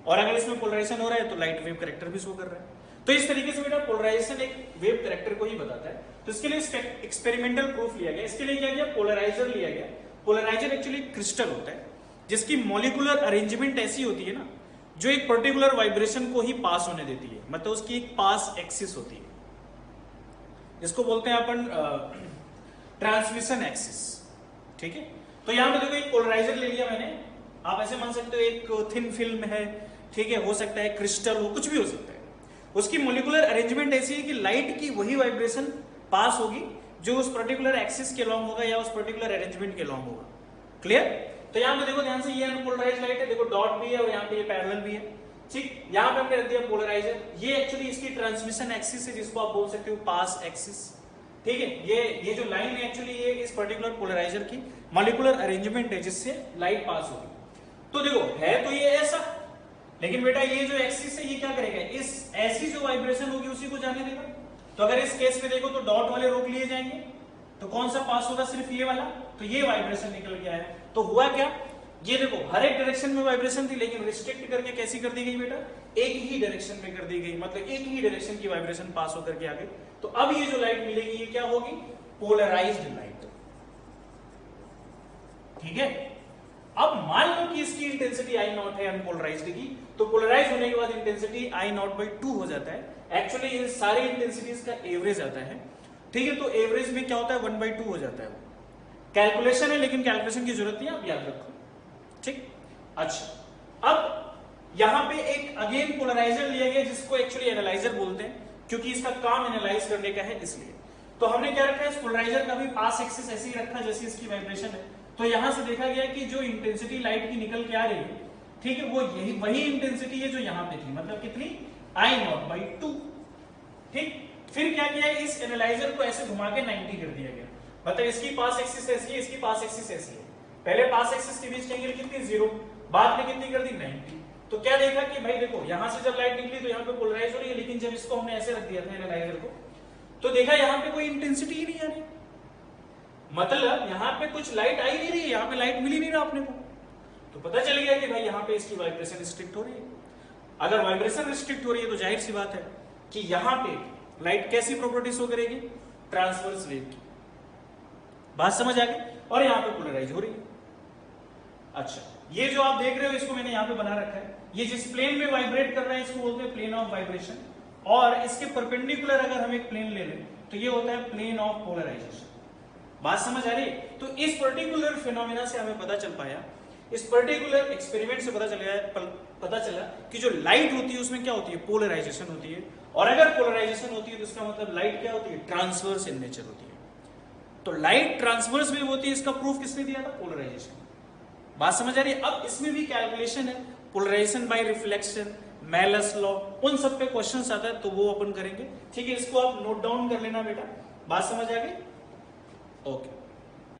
और अगर इसमें पोलराइजेशन हो रहा है तो लाइट वेव कैरेक्टर भी शो कर रहा है। तो इस तरीके से बेटा पोलराइजेशन एक वेव कैरेक्टर को ही बताता है। तो इसके लिए एक्सपेरिमेंटल प्रूफ लिया गया। इसके लिए क्या किया, पोलराइजर लिया गया पोलराइजर एक्चुअली क्रिस्टल होता है जिसकी मॉलिक्यूलर अरेंजमेंट ऐसी होती है ना जो एक पर्टिकुलर वाइब्रेशन को ही पास होने देती है, मतलब उसकी एक पास एक्सिस होती है, इसको बोलते हैं अपन ट्रांसमिशन एक्सिस। ठीक है, तो यहां पे देखो एक पोलराइजर ले लिया मैंने, आप ऐसे मान सकते हो एक थिन फिल्म है, ठीक है, हो सकता है क्रिस्टल हो, कुछ भी हो सकता है। उसकी मॉलिक्यूलर अरेंजमेंट ऐसी है कि लाइट की वही वाइब्रेशन पास होगी जो उस पर्टिकुलर एक्सिस के लॉन्ग होगा या उस पर्टिकुलर अरेंजमेंट के लॉन्ग होगा। क्लियर? तो यहां पे देखो ध्यान से, ये अनपोलराइज्ड लाइट है, देखो डॉट भी है और यहाँ पे ये पैरेलल भी है। ठीक, यहाँ पे हमने रख दिया पोलराइजर, ये एक्चुअली इसकी ट्रांसमिशन एक्सिस है जिसको आप बोल सकते हो पास एक्सिस। ठीक है, ये जो लाइन है एक्चुअली ये इस पर्टिकुलर पोलराइजर की मॉलिक्यूलर अरेंजमेंट है जिससे लाइट पास होगी। तो देखो है तो ये ऐसा, लेकिन बेटा ये जो एक्सिस है ये क्या करेगा, इस ऐसी जो वाइब्रेशन होगी उसी को जाने देगा। तो अगर इस केस में देखो तो डॉट वाले रोक लिए जाएंगे, तो कौन सा पास होगा, सिर्फ ये वाला, तो ये वाइब्रेशन निकल के आया। तो हुआ क्या, ये देखो हर एक डायरेक्शन में वाइब्रेशन थी लेकिन रिस्ट्रिक्ट करके कैसी कर दी गई बेटा, एक ही डायरेक्शन में कर दी गई, मतलब एक ही डायरेक्शन की वाइब्रेशन पास होकर के आ गई। तो अब ये जो लाइट मिलेगी ये क्या होगी, पोलराइज्ड लाइट। ठीक है, अब मान लो कि इसकी इंटेंसिटी आई नॉट है अनपोलराइज्ड की, तो पोलराइज होने के बाद इंटेंसिटी आई नॉट बाई 2 हो जाता है। एक्चुअली इन सारी इंटेंसिटीज का एवरेज आता है। ठीक है, तो एवरेज में क्या होता है, 1/2 हो जाता है। वो कैलकुलेशन है लेकिन कैलकुलेशन की जरूरत नहीं है, आप याद रखो। ठीक, अच्छा, अब यहां पे एक अगेन पोलराइजर लिया गया जिसको एक्चुअली एनालाइजर बोलते हैं क्योंकि इसका काम एनालाइज करने का है इसलिए। तो हमने क्या रखा है, इस पोलराइजर का भी पास एक्सिस ऐसे ही रखा जैसी इसकी वाइब्रेशन है। तो यहां से देखा गया कि जो इंटेंसिटी लाइट की निकल के आ रही है, ठीक है, वो यही वही इंटेंसिटी है जो यहां पे थी, मतलब कितनी, I0/2। ठीक, फिर क्या किया, इस एनालाइजर को ऐसे घुमा के 90 कर दिया गया, मतलब इसकी पास एक्सिस ऐसी है, इसकी पास एक्सिस ऐसी है। पहले पास एक्सिस के बीच की एंगल कितनी, 0, बाद में कितनी कर दी, 90। तो क्या देखा कि भाई देखो यहां से जब लाइट निकली तो यहाँ पे पोलराइज हो रही है, लेकिन जब इसको हमने ऐसे रख दिया था एनालाइजर को, तो देखा यहाँ पे कोई इंटेंसिटी ही नहीं आ रही, मतलब यहाँ पे कुछ लाइट आई नहीं रही है, यहाँ पे लाइट मिल ही नहीं रहा अपने को। तो पता चल गया कि भाई यहाँ पे इसकी वाइब्रेशन रिस्ट्रिक्ट हो रही है। अगर वाइब्रेशन रिस्ट्रिक्ट हो रही है तो जाहिर सी बात है कि यहाँ पे लाइट कैसी प्रॉपर्टी शो करेगी, ट्रांसवर्स वेव की। बात समझ आ गई? और यहाँ पे पोलराइज हो रही है। अच्छा, ये जो आप देख रहे हो इसको मैंने यहाँ पे बना रखा है, ये जिस प्लेन में वाइब्रेट कर रहा है इसको बोलते हैं प्लेन ऑफ वाइब्रेशन, और इसके परपेंडिकुलर अगर हम एक प्लेन ले लें तो ये होता है प्लेन ऑफ पोलराइजेशन। बात समझ आ रही है? तो इस पर्टिकुलर फिनोमेना से हमें पता चल पाया, इस पर्टिकुलर एक्सपेरिमेंट से पता चला कि जो लाइट होती है उसमें क्या होती है, पोलराइजेशन होती है, और अगर पोलराइजेशन होती है तो इसका मतलब लाइट क्या होती है, ट्रांसवर्स इन नेचर होती है। तो लाइट ट्रांसवर्स वेव होती है, इसका प्रूफ किसने दिया था, पोलराइजेशन। बात समझ आ रही है? अब इसमें भी कैलकुलेशन है, polarization by reflection, Malus law, उन सब पे क्वेश्चंस आता है तो वो अपन करेंगे। ठीक है, इसको आप नोट डाउन कर लेना बेटा। बात समझ आ गई? ओके,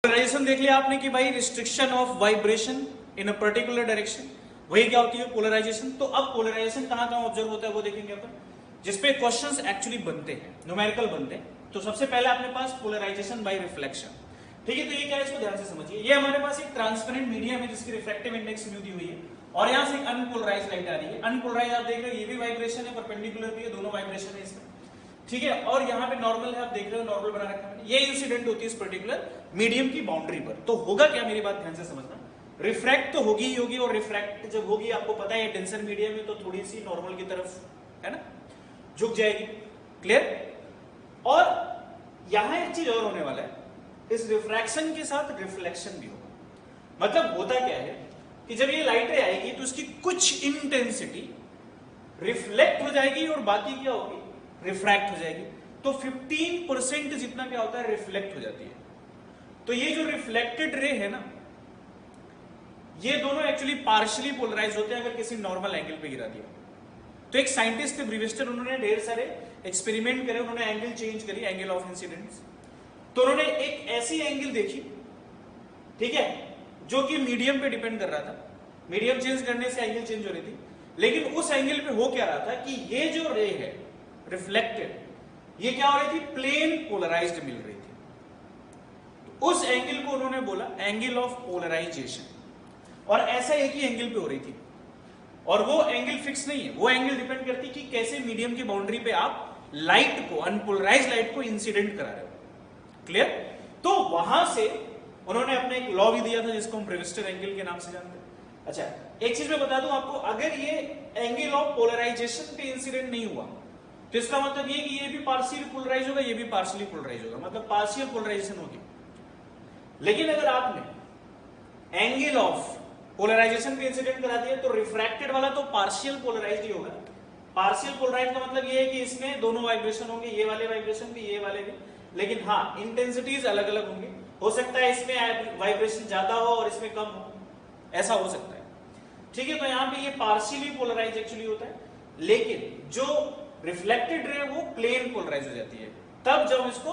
पोलराइजेशन देख लिया आपने कि भाई restriction of vibration in a particular direction, वही क्या होती है, पोलराइजेशन। तो अब पोलराइजेशन कहां कहां ऑब्जर्व होता है वो देखेंगे अपन, जिसपे क्वेश्चंस एक्चुअली बनते हैं, न्यूमेरिकल बनते हैं। तो सबसे पहले अपने पास पोलराइजेशन बाय रिफ्लेक्शन। ठीक है, तो ये क्या है, इसको ध्यान से समझिए। ये हमारे पास एक ट्रांसपेरेंट मीडियम है जिसकी रिफ्रैक्टिव इंडेक्स म्यू दी हुई है, और यहां से एक अनपोलराइज्ड लाइट आ रही है। अनपोलराइज्ड आप देख रहे हो, ये भी वाइब्रेशन है, परपेंडिकुलर भी है, दोनों वाइब्रेशन है इसमें। ठीक है, और यहाँ पे नॉर्मल है, आप देख रहे हो नॉर्मल बना रखा है। ये इंसिडेंट होती है इस पर्टिकुलर मीडियम की बाउंड्री पर। तो होगा क्या, मेरी बात ध्यान से समझना, रिफ्रैक्ट तो होगी ही होगी, और रिफ्रैक्ट जब होगी आपको पता है डेंसर मीडियम में तो थोड़ी सी नॉर्मल की तरफ है ना झुक जाएगी। क्लियर? और यहां एक चीज और होने वाला है, इस रिफ्रैक्शन के साथ रिफ्लेक्शन भी होगा। मतलब होता क्या है कि जब ये लाइटें आएगी तो इसकी कुछ इंटेंसिटी रिफ्लेक्ट हो जाएगी और बाकी क्या होगी, रिफ्रैक्ट हो जाएगी। तो 15% जितना क्या होता है, रिफ्लेक्ट हो जाती है। तो ये जो रिफ्लेक्टेड रे है ना, ये दोनों एक्चुअली पार्शियली पोलराइज होते हैं अगर किसी नॉर्मल एंगल पे गिरा दिया। तो एक साइंटिस्ट थे ब्रीवेस्टर, उन्होंने ढेर सारे एक्सपेरिमेंट करे, उन्होंने एंगल चेंज करी, एंगल ऑफ इंसिडेंस। तो उन्होंने एक ऐसी एंगल देखी, ठीक है, जो कि मीडियम पे डिपेंड कर रहा था। मीडियम चेंज करने से एंगल चेंज हो रही थी, लेकिन उस एंगल पे हो क्या रहा था कि ये जो रे है रिफ्लेक्टेड, ये क्या हो रही थी, प्लेन पोलराइज्ड मिल रही थी। तो उस एंगल को उन्होंने बोला एंगल ऑफ पोलराइजेशन, और ऐसा एक ही एंगल पे हो रही थी, और वो एंगल फिक्स नहीं है, वो एंगल डिपेंड करती कि कैसे मीडियम की बाउंड्री पे आप लाइट को, अनपोलराइज्ड लाइट को इंसिडेंट करा रहे हो। क्लियर? तो वहां से उन्होंने अपने एक लॉ भी दिया था जिसको हम ब्रेविस्टर एंगल के नाम से जानते हैं। अच्छा, एक चीज मैं बता दूं आपको, अगर ये एंगल ऑफ पोलराइजेशन पे इंसिडेंट नहीं हुआ तो इसका मतलब ये कि ये भी पार्शियल पोलराइज होगा, ये भी पार्शियली पोलराइज होगा, मतलब पार्शियल पोलराइजेशन होगी। लेकिन अगर आपने एंगल ऑफ पोलराइजेशन पे इंसिडेंट करा दिया तो रिफ्रैक्टेड वाला तो पार्शियल पोलराइज्ड ही होगा। पार्शियल पोलराइज का मतलब ये है कि इसमें दोनों वाइब्रेशन होंगे, ये वाले वाइब्रेशन भी, ये वाले भी, लेकिन हाँ इंटेंसिटीज अलग अलग होंगे। हो सकता है इसमें वाइब्रेशन ज्यादा हो और इसमें कम हो, ऐसा हो सकता है। ठीक है, तो यहाँ पे ये पार्शियली पोलराइज एक्चुअली होता है, लेकिन जो रिफ्लेक्टेड रे वो प्लेन पोलराइज हो जाती है तब जब इसको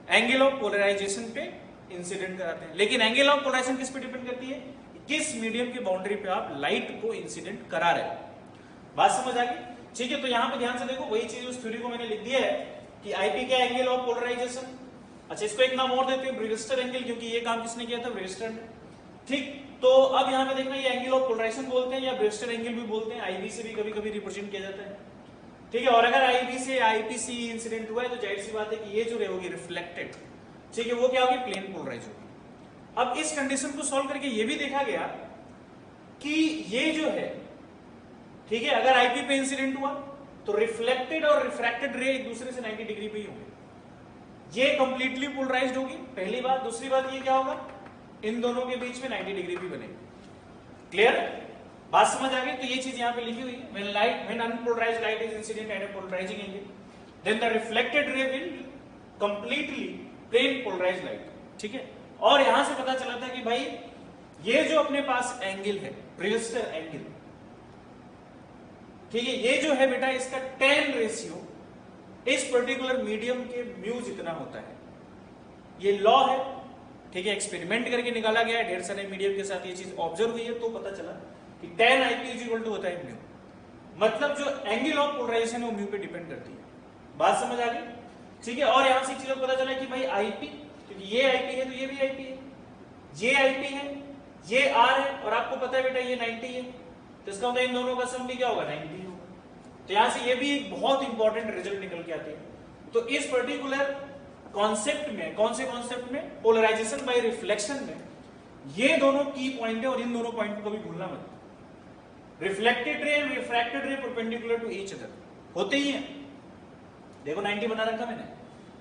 एंगल ऑफ पोलराइजेशन पे इंसिडेंट कराते हैं। लेकिन एंगल ऑफ पोलराइजेशन किस पे डिपेंड करती है, किस मीडियम की बाउंड्री पे आप लाइट को इंसिडेंट करा रहे हो। बात समझ आ गई? ठीक है, तो यहां पे ध्यान से देखो, वही चीज उस थ्योरी को मैंने लिख दिया है कि आईपी क्या एंगल ऑफ पोलराइजेशन। अच्छा, इसको एक नाम और देते हैं ब्रेविस्टर एंगल, क्योंकि ये काम किसने किया था, ब्रेविस्टर ने। ठीक, तो अब यहां पे देखना, ये एंगल ऑफ पोलराइजेशन बोलते हैं या ब्रेविस्टर एंगल भी बोलते हैं, आईबी से भी कभी कभी रिप्रेजेंट किया जाता है। ठीक है, और अगर आईबी से आईपीसी इंसिडेंट हुआ है तो जाहिर सी बात है कि ये जो होगी रिफ्लेक्टेड, ठीक है, वो क्या होगी, प्लेन पोलराइज होगी। अब इस कंडीशन को सॉल्व करके ये भी देखा गया कि ये जो है, ठीक है, अगर आईपी पे इंसिडेंट हुआ तो रिफ्लेक्टेड और रिफ्रैक्टेड रे एक दूसरे से 90 डिग्री पे ही होंगे, ये कंप्लीटली पोलराइज्ड होगी, पहली बात। दूसरी बात ये क्या होगा, इन दोनों के बीच में 90 डिग्री भी बनेगी। क्लियर, बात समझ आ गई? तो ये चीज यहां पे लिखी हुई है, when unpolarized light is incident at a polarizing angle, then the reflected ray will completely plane polarized light। ठीक है, और यहां से पता चला था कि भाई ये जो अपने पास एंगल है ब्रेविस्टर एंगल, ठीक है, ये जो है बेटा इसका tan रेशियो इस पर्टिकुलर मीडियम के म्यू जितना होता है, ये लॉ है। ठीक है, एक्सपेरिमेंट करके निकाला गया है, ढेर सारे मीडियम के साथ ये चीज ऑब्जर्व हुई है, तो पता चला कि tan IP is equal to होता है म्यू, मतलब जो एंगल ऑफ पोलराइजेशन है वो म्यू पे डिपेंड करती है। बात समझ आ गई? ठीक है, और यहां से एक चीज पता चला कि भाई IP, क्योंकि ये IP है तो ये भी IP है, ये IP है, ये R है, और आपको पता है बेटा ये 90 है, तो इसका मतलब इन दोनों का सम भी क्या होगा, 90 होगा। तो यहां से ये भी एक बहुत इंपॉर्टेंट रिजल्ट निकल के आती है। तो इस पर्टिकुलर कॉन्सेप्ट में, कौन से कॉन्सेप्ट में, पोलराइजेशन बाय रिफ्लेक्शन में, ये दोनों की पॉइंट है और इन दोनों पॉइंट को कभी भूलना मत। Reflected ray and refracted ray perpendicular to each other होते ही हैं, देखो 90 बना रखा मैंने,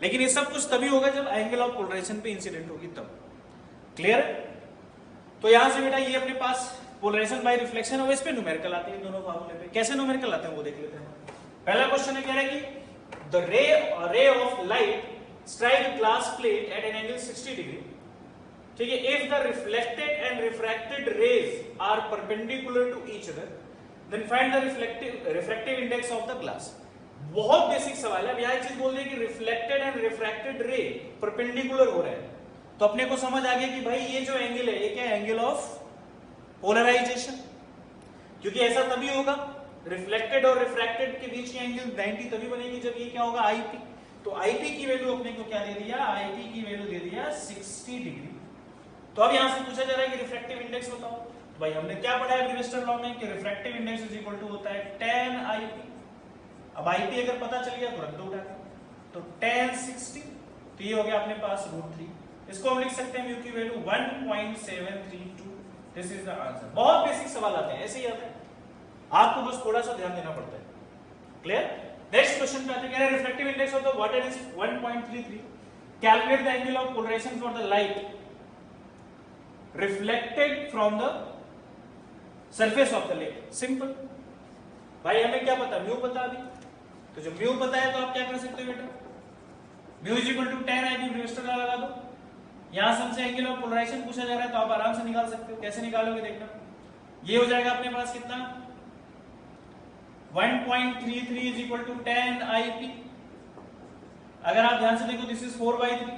लेकिन ये सब कुछ तभी होगा जब एंगल ऑफ पोलराइजेशन पे इंसिडेंट होगी तब। क्लियर? तो यहां से बेटा ये अपने पास पोलराइजेशन बाय रिफ्लेक्शन और इस पे न्यूमेरिकल आते हैं दोनों फार्मूले पे। कैसे न्यूमेरिकल आते हैं वो देख लेते हैं। पहला क्वेश्चन है, कह रहा है कि the ray of light strike glass plate at an angle 60 degree. ठीक है, if the reflected and refracted rays are perpendicular to each other then find the refractive index of the glass. बहुत बेसिक सवाल है। अब यह चीज बोल रही है कि reflected and refracted ray perpendicular हो रहा है, तो अपने को समझ आ गया कि भाई ये जो एंगल है ये क्या है, एंगल ऑफ पोलराइजेशन, क्योंकि ऐसा तभी होगा, रिफ्लेक्टेड और रिफ्रैक्टेड के बीच की एंगल 90 तभी बनेगी जब ये क्या होगा, आईपी। तो आईपी की वैल्यू अपने को क्या दे दिया, आईपी की वैल्यू दे दिया 60 डिग्री। तो अब यहां से पूछा जा रहा है कि रिफ्रैक्टिव इंडेक्स बताओ। तो भाई हमने क्या पढ़ा है ब्रेविस्टर लॉ में कि refractive index is equal to होता है tan आईपी। अब आईपी अगर पता चल गया तो रख दो उठा के, तो tan 60, तो ये हो गया अपने पास √3। इसको हम लिख सकते हैं म्यू की value 1.732। This is the answer. बहुत बेसिक सवाल आते हैं, ऐसे ही आते हैं, आपको बस थोड़ा सा ध्यान देना पड़ता है। क्लियर? नेक्स्ट क्वेश्चन पे आते हैं, कह रहे हैं reflective index of the water is 1.33। Calculate the angle of polarisation for the light reflected from the surface of the lake. Simple भाई, हमें क्या पता, म्यू पता अभी, तो जब म्यू पता है तो आप क्या कर सकते हो बेटा, mu is equal to tan IP Brewster law लगा दो। यहां से हमसे एंगल ऑफ पोलराइजेशन पूछा जा रहा है तो आप आराम से निकाल सकते हो। कैसे निकालोगे देखना, ये हो जाएगा अपने पास कितना, 1.33 is equal to tan IP. अगर आप ध्यान से देखो दिस इज 4/3,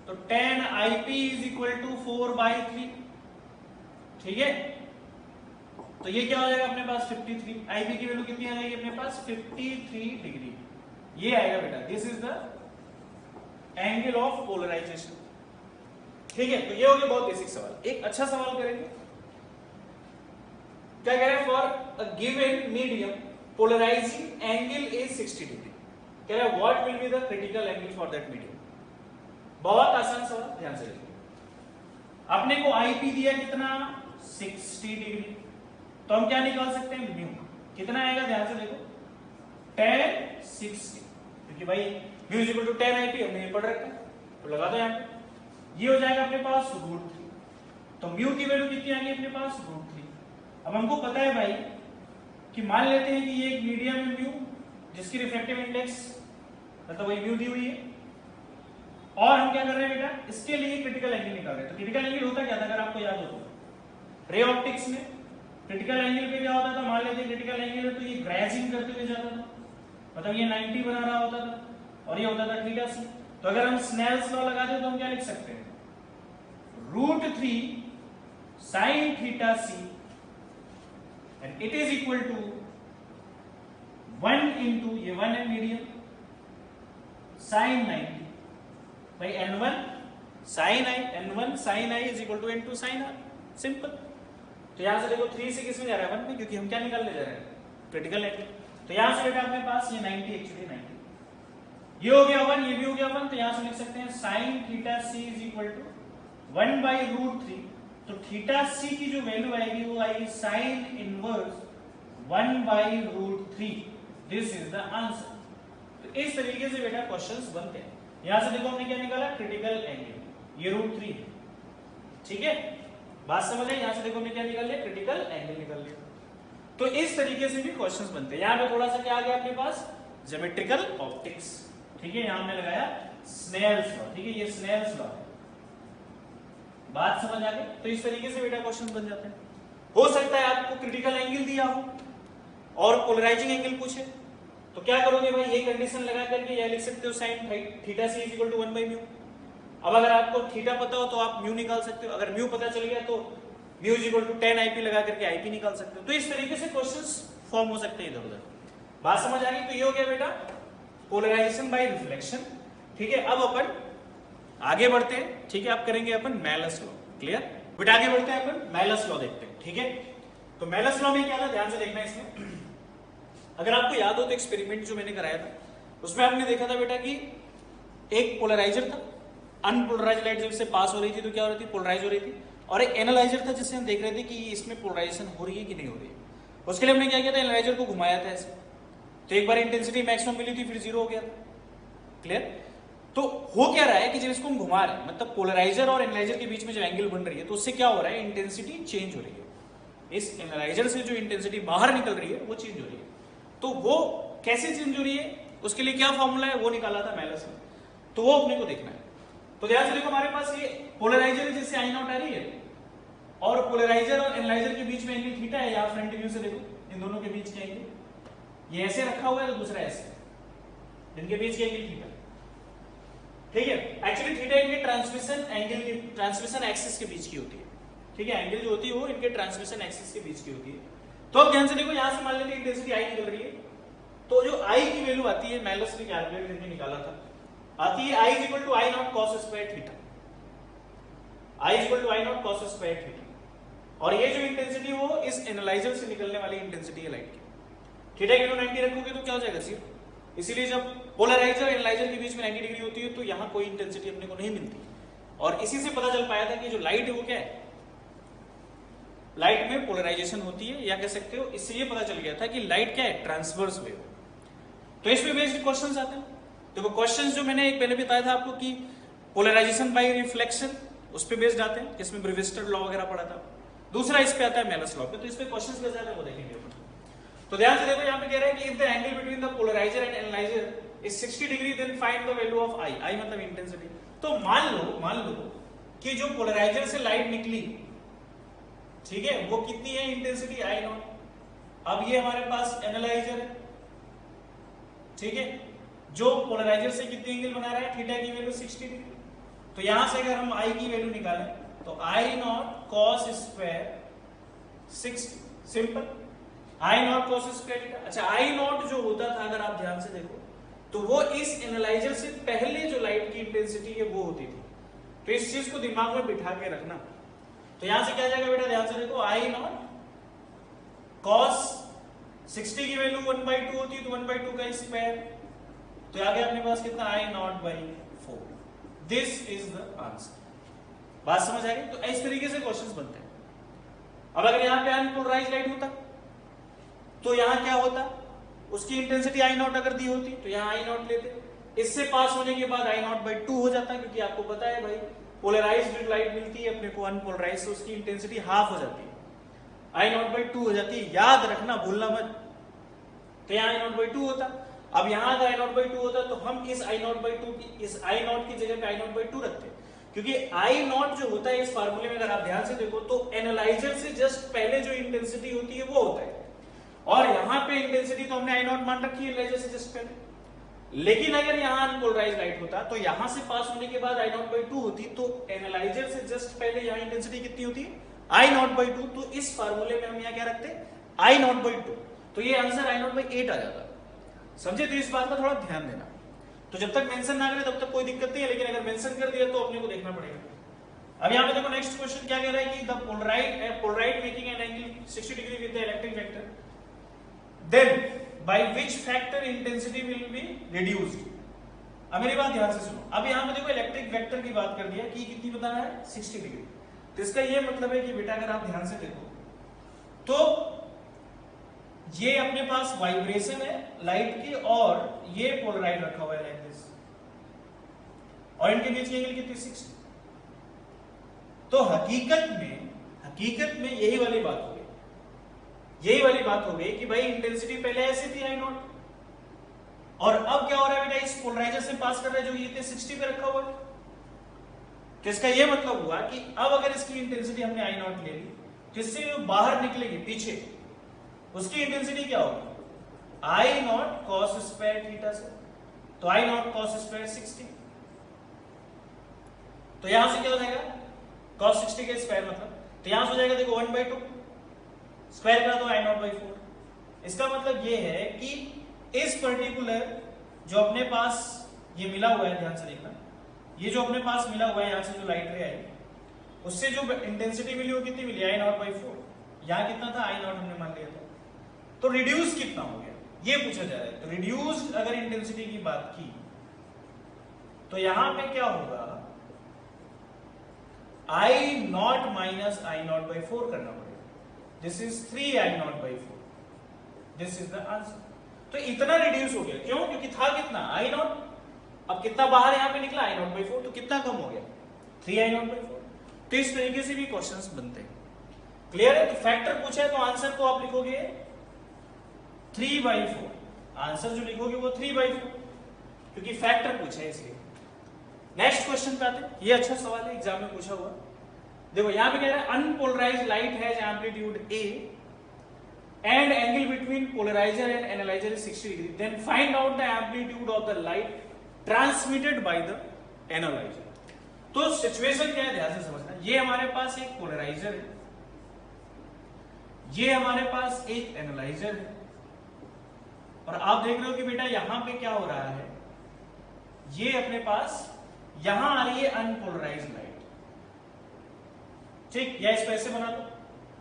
तो tan IP is equal to 4/3। ठीक है, तो ये क्या हो जाएगा अपने पास 53। आईपी की वैल्यू कितनी आ जाएगी अपने पास, 53 डिग्री। ये आएगा बेटा, this is the angle of polarisation. ठीक है, तो ये हो गया बहुत बेसिक सवाल। एक अच्छा सवाल करेंगे, क्या कह रहे हैं, for a given medium polarising angle is 60 degree. कह रहा है what will be the critical angle for that medium. बहुत आसान सवाल, ध्यान से देखिए। अपने को आईपी दिया कितना 60 डिग्री, तो हम क्या निकाल सकते हैं म्यू, कितना आएगा ध्यान से देखो tan 60, क्योंकि भाई mu is equal to tan IP हमने ये पढ़ रखा है, तो लगा दो यहाँ पे, ये हो जाएगा अपने पास √3, तो म्यू की वैल्यू कितनी आ गई अपने पास √3। अब हमको पता है भाई कि मान लेते हैं कि ये एक मीडियम है म्यू, जिसकी रिफ्रैक्टिव इंडेक्स मतलब वही म्यू दी हुई है, और हम क्या कर रहे हैं बेटा, इसके लिए क्रिटिकल एंगल निकाल रहे हैं। तो क्रिटिकल एंगल होता क्या था, अगर आपको याद हो तो रे ऑप्टिक्स में क्रिटिकल एंगल पे क्या होता था, मान लेते क्रिटिकल एंगल है तो ये ग्रेजिंग करते हुए जाता था, मतलब ये 90 बना रहा होता था और ये होता था थीटा सी। तो अगर हम स्नेल्स लॉ लगा दें तो हम क्या लिख सकते हैं, √3 sin theta C and it is equal to 1 into ये 1 है मीडियम sin 90 भाई n1 sin i is equal to n2 sin r, simple. तो यहां से देखो 3 से किसमें जा रहा है 1 में, क्योंकि हम क्या निकालने जा रहे हैं क्रिटिकल एंगल। तो यहां से बेटा अपने पास ये 90 एक्चुअली 90 ये हो गया 1, ये भी हो गया 1, तो यहां से लिख सकते हैं sin theta c is equal to 1/√3। तो थीटा c की जो वैल्यू आएगी वो आएगी sin inverse 1/√3, this is the answer. तो इस तरीके से बेटा क्वेश्चंस बनते हैं। यहां से देखो हमने क्या निकाला क्रिटिकल एंगल, ये √3 है, ठीक है, बात समझ आई। यहां से देखो हमने क्या निकाल लिया क्रिटिकल एंगल निकाल लिया। तो इस तरीके से भी क्वेश्चंस बनते हैं। यहां पे थोड़ा सा क्या आ गया अपने पास ज्योमेट्रिकल ऑप्टिक्स, ठीक है, यहां हमने लगाया स्नेल्स लॉ, ठीक है, ये स्नेल्स लॉ है, बात समझ आ गई। तो इस तरीके से बेटा क्वेश्चंस बन जाते हैं। हो सकता है आपको क्रिटिकल एंगल दिया हो और पोलराइजिंग एंगल पूछे, तो क्या करोगे भाई, ये कंडीशन लगा करके यह लिख सकते हो sin theta c is equal to 1/μ। अब अगर आपको थीटा पता हो तो आप म्यू निकाल सकते हो, अगर म्यू पता चल गया तो mu is equal to tan IP लगा करके आईपी निकाल सकते हो। तो इस तरीके से क्वेश्चंस फॉर्म हो सकते हैं इधर उधर, बात समझ आ गई। तो ये हो गया बेटा पोलराइजेशन बाय रिफ्लेक्शन, ठीक है। अब अपन आगे बढ़ते हैं, ठीक है, अब करेंगे अपन मेलस लॉ, क्लियर बेटा, आगे बढ़ते हैं अपन मेलस लॉ देखते हैं, ठीक है। तो मेलस लॉ में क्या था, ध्यान से देखना इसमें। अगर आपको याद हो तो एक्सपेरिमेंट जो मैंने कराया था उसमें हमने देखा था बेटा कि एक पोलराइजर था, अनपोलराइज्ड लाइट जब से पास हो रही थी तो क्या हो रही थी, पोलराइज हो रही थी, और एक एनालाइजर था जिससे हम देख रहे थे कि इसमें पोलराइजेशन हो रही है कि नहीं हो रही है। उसके लिए हमने क्या किया था, एनालाइजर को घुमाया था ऐसे, तो एक बार इंटेंसिटी मैक्सिमम मिली थी, फिर 0 हो गया था, क्लियर। तो हो क्या रहा है कि जब इसको हम घुमा रहे हैं, मतलब पोलराइजर और एनालाइजर के बीच में जो एंगल बन रही है, तो उससे क्या हो रहा है, इंटेंसिटी चेंज हो रही है। इस एनालाइजर से जो इंटेंसिटी बाहर निकल रही है वो चेंज हो रही है। तो वो कैसे चेंज हो रही है, उसके लिए क्या फॉर्मूला है, वो निकाला था मेलस में, तो वो अपने को देखना है। तो ध्यान से देखो, हमारे पास ये पोलराइजर है जिससे आई नॉट आ रही है, और पोलराइजर और एनालाइजर के बीच में एंगल थीटा है। यहाँ फ्रंट व्यू से देखो, इन दोनों के बीच के एंगल ये ऐसे रखा हुआ है, तो दूसरा ऐसे, इनके बीच के एंगल थीटा, ठीक है। एक्चुअली थीटा इनके ट्रांसमिशन एंगल की, ट्रांसमिशन एक्सिस के बीच की होती है, ठीक है, एंगल जो होती है वो इनके ट्रांसमिशन एक्सिस के बीच की होती है। तो अब ध्यान से देखो, यहां से मान लेते हैं इंटेंसिटी आई निकल रही है, तो जो आई की वैल्यू आती है, मेलस ने कैलकुलेट करके निकाला था, आती है I is equal to I not cos square theta, I is equal to I not cos square theta. और ये जो इंटेंसिटी वो इस एनालाइजर से निकलने वाली इंटेंसिटी है लाइट की, थीटा की वैल्यू 90 रखोगे तो क्या हो जाएगा 0। इसीलिए जब पोलराइजर और एनालाइजर के बीच में 90 डिग्री होती है तो यहां कोई इंटेंसिटी अपने को नहीं मिलती। और इसी से पता चल पाया था कि जो लाइट है वो क्या है, लाइट में पोलराइजेशन होती है, या कह सकते हो इससे ये पता चल गया था कि लाइट क्या है, ट्रांसवर्स वेव। तो इस पे बेस्ड क्वेश्चंस आते हैं। देखो क्वेश्चंस जो मैंने एक पहले बताया था आपको कि पोलराइजेशन बाय रिफ्लेक्शन, उस पे बेस्ड आते हैं, जिसमें ब्रेविस्टर लॉ वगैरह पढ़ा था। दूसरा इस पे आता है मेलस लॉ पे, तो इस पे क्वेश्चंस कैसे आते हैं वो देखेंगे अपन। तो ध्यान से देखो, यहाँ पे कह रहा है कि if the angle between the polariser and analyser is 60 degree then find the value of I, I मतलब इंटेंसिटी। तो मान लो कि जो पोलराइजर से लाइट निकली, ठीक है, वो कितनी है इंटेंसिटी आई नॉट। अब ये हमारे पास एनालाइजर है, ठीक है, जो पोलराइजर से कितनी एंगल बना रहा है, थीटा की वैल्यू 60 डिग्री। तो यहां से अगर हम आई की वैल्यू निकालें तो I not cos square 60, simple, I not cos square theta. अच्छा, आई नॉट जो होता था, अगर आप ध्यान से देखो, तो वो इस एनालाइजर से पहले जो लाइट की इंटेंसिटी है वो होती थी। तो इस चीज को दिमाग में बिठा के रखना। तो यहां से क्या जाएगा बेटा, ध्यान से देखो, आई नॉट कॉस 60 की वैल्यू 1/2 होती है, तो 1/2 का स्क्वायर, तो आ गया अपने पास कितना, I not by 4। This is the answer. बात समझ आ गई? तो इस तरीके से क्वेश्चंस बनते हैं। अब अगर यहाँ पे अनपोलराइज लाइट होता तो यहाँ क्या होता, उसकी इंटेंसिटी आई नॉट अगर दी होती तो यहाँ आई नॉट लेते, इससे पास होने के बाद आई नॉट बाई 2 हो जाता, क्योंकि आपको पता है भाई पोलराइज्ड जो लाइट मिलती है अपने को अनपोलराइज से उसकी इंटेंसिटी हाफ हो जाती है, आई नॉट बाई 2 हो जाती है, याद रखना भूलना मत। तो यहाँ आई नॉट बाई 2 होता। अब यहाँ अगर आई नॉट बाई 2 होता तो हम इस आई नॉट बाई 2 की इस आई नॉट की जगह पे आई नॉट बाई 2 रखते, क्योंकि आई नॉट जो होता है इस फार्मूले में अगर आप ध्यान से देखो तो एनालाइजर से जस्ट पहले जो इंटेंसिटी होती है वो होता है, और यहाँ पे इंटेंसिटी तो हमने आई नॉट मान रखी है एनालाइजर से जस्ट पहले। लेकिन अगर यहाँ अनपोलराइज लाइट होता तो यहां से पास होने के बाद आई नॉट बाई 2 होती, तो एनालाइजर से जस्ट पहले यहाँ इंटेंसिटी कितनी होती है, आई नॉट बाई 2। तो इस फार्मूले में हम यहाँ क्या रखते, आई नॉट बाई 2, तो ये आंसर आई नॉट बाई 8 आ जाता। समझे? तो इस बात का थोड़ा ध्यान देना। तो जब तक मेंशन ना करें तब तक कोई दिक्कत नहीं है, लेकिन अगर मेंशन कर दिया तो अपने को देखना पड़ेगा। अब यहाँ पे देखो नेक्स्ट क्वेश्चन क्या कह रहा है कि the polaroid making an angle 60 degree with the electric vector, then by which factor intensity will be reduced. अब मेरी बात ध्यान से सुनो। अब यहाँ पे देखो इलेक्ट्रिक वेक्टर की बात कर दिया कि कितनी बताना है, 60 डिग्री। तो इसका ये मतलब है कि बेटा अगर आप ध्यान से देखो तो ये अपने पास वाइब्रेशन है लाइट की और ये पोलराइड रखा हुआ है लाइक दिस, और इनके बीच की एंगल कितनी, 60। तो हकीकत में यही वाली बात हो गई कि भाई इंटेंसिटी पहले ऐसी थी आई नॉट, और अब क्या हो रहा है बेटा, इस पोलराइजर से पास कर रहा है जो ये 60 पे रखा हुआ है। तो इसका ये मतलब हुआ कि अब अगर इसकी इंटेंसिटी हमने आई नॉट ले ली, जिससे जो बाहर निकलेगी पीछे, उसकी इंटेंसिटी क्या होगी, आई नॉट कॉस स्क्वायर थीटा से, तो आई नॉट कॉस स्क्वायर 60। तो यहां से क्या हो जाएगा, कॉस 60 के स्क्वायर मतलब, तो यहां से हो जाएगा देखो 1/2 स्क्वायर करा तो आई नॉट बाई 4। इसका मतलब ये है कि इस पर्टिकुलर जो अपने पास ये मिला हुआ है, ध्यान से देखना, ये जो अपने पास मिला हुआ है यहां से जो लाइट रे आई, उससे जो इंटेंसिटी मिली वो कितनी मिली, आई नॉट बाई 4। यहां कितना था, आई नॉट हमने मान लिया था, तो रिड्यूस कितना हो गया ये पूछा जा रहा है। तो रिड्यूस्ड अगर इंटेंसिटी की बात की तो यहां पे क्या होगा, I not minus I not by 4 करना पड़ेगा। This is 3 I not by 4, this is the answer. तो इतना रिड्यूस हो गया, क्यों, क्योंकि था कितना, आई नॉट, अब कितना बाहर यहां पे निकला, आई नॉट बाई 4, तो कितना कम हो गया, 3 आई नॉट बाई 4। तो इस तरीके से भी क्वेश्चंस बनते हैं। क्लियर है? तो फैक्टर पूछा है तो आंसर को आप लिखोगे 3/4, आंसर जो लिखोगे वो 3/4, क्योंकि फैक्टर पूछा है इसलिए। नेक्स्ट क्वेश्चन पे आते हैं, ये अच्छा सवाल है, एग्जाम में पूछा हुआ। देखो यहां पे कह रहा है unpolarised light has amplitude A and angle between polarizer and analyzer is 60 degree, then find out the amplitude of the light transmitted by the analyzer। तो सिचुएशन क्या है, ध्यान से समझना। ये हमारे पास एक पोलराइजर है, ये हमारे पास एक एनालाइजर है, और आप देख रहे हो कि बेटा यहां पे क्या हो रहा है, ये अपने पास यहां आ रही है अनपोलराइज्ड लाइट, ठीक, या इसको ऐसे बना दो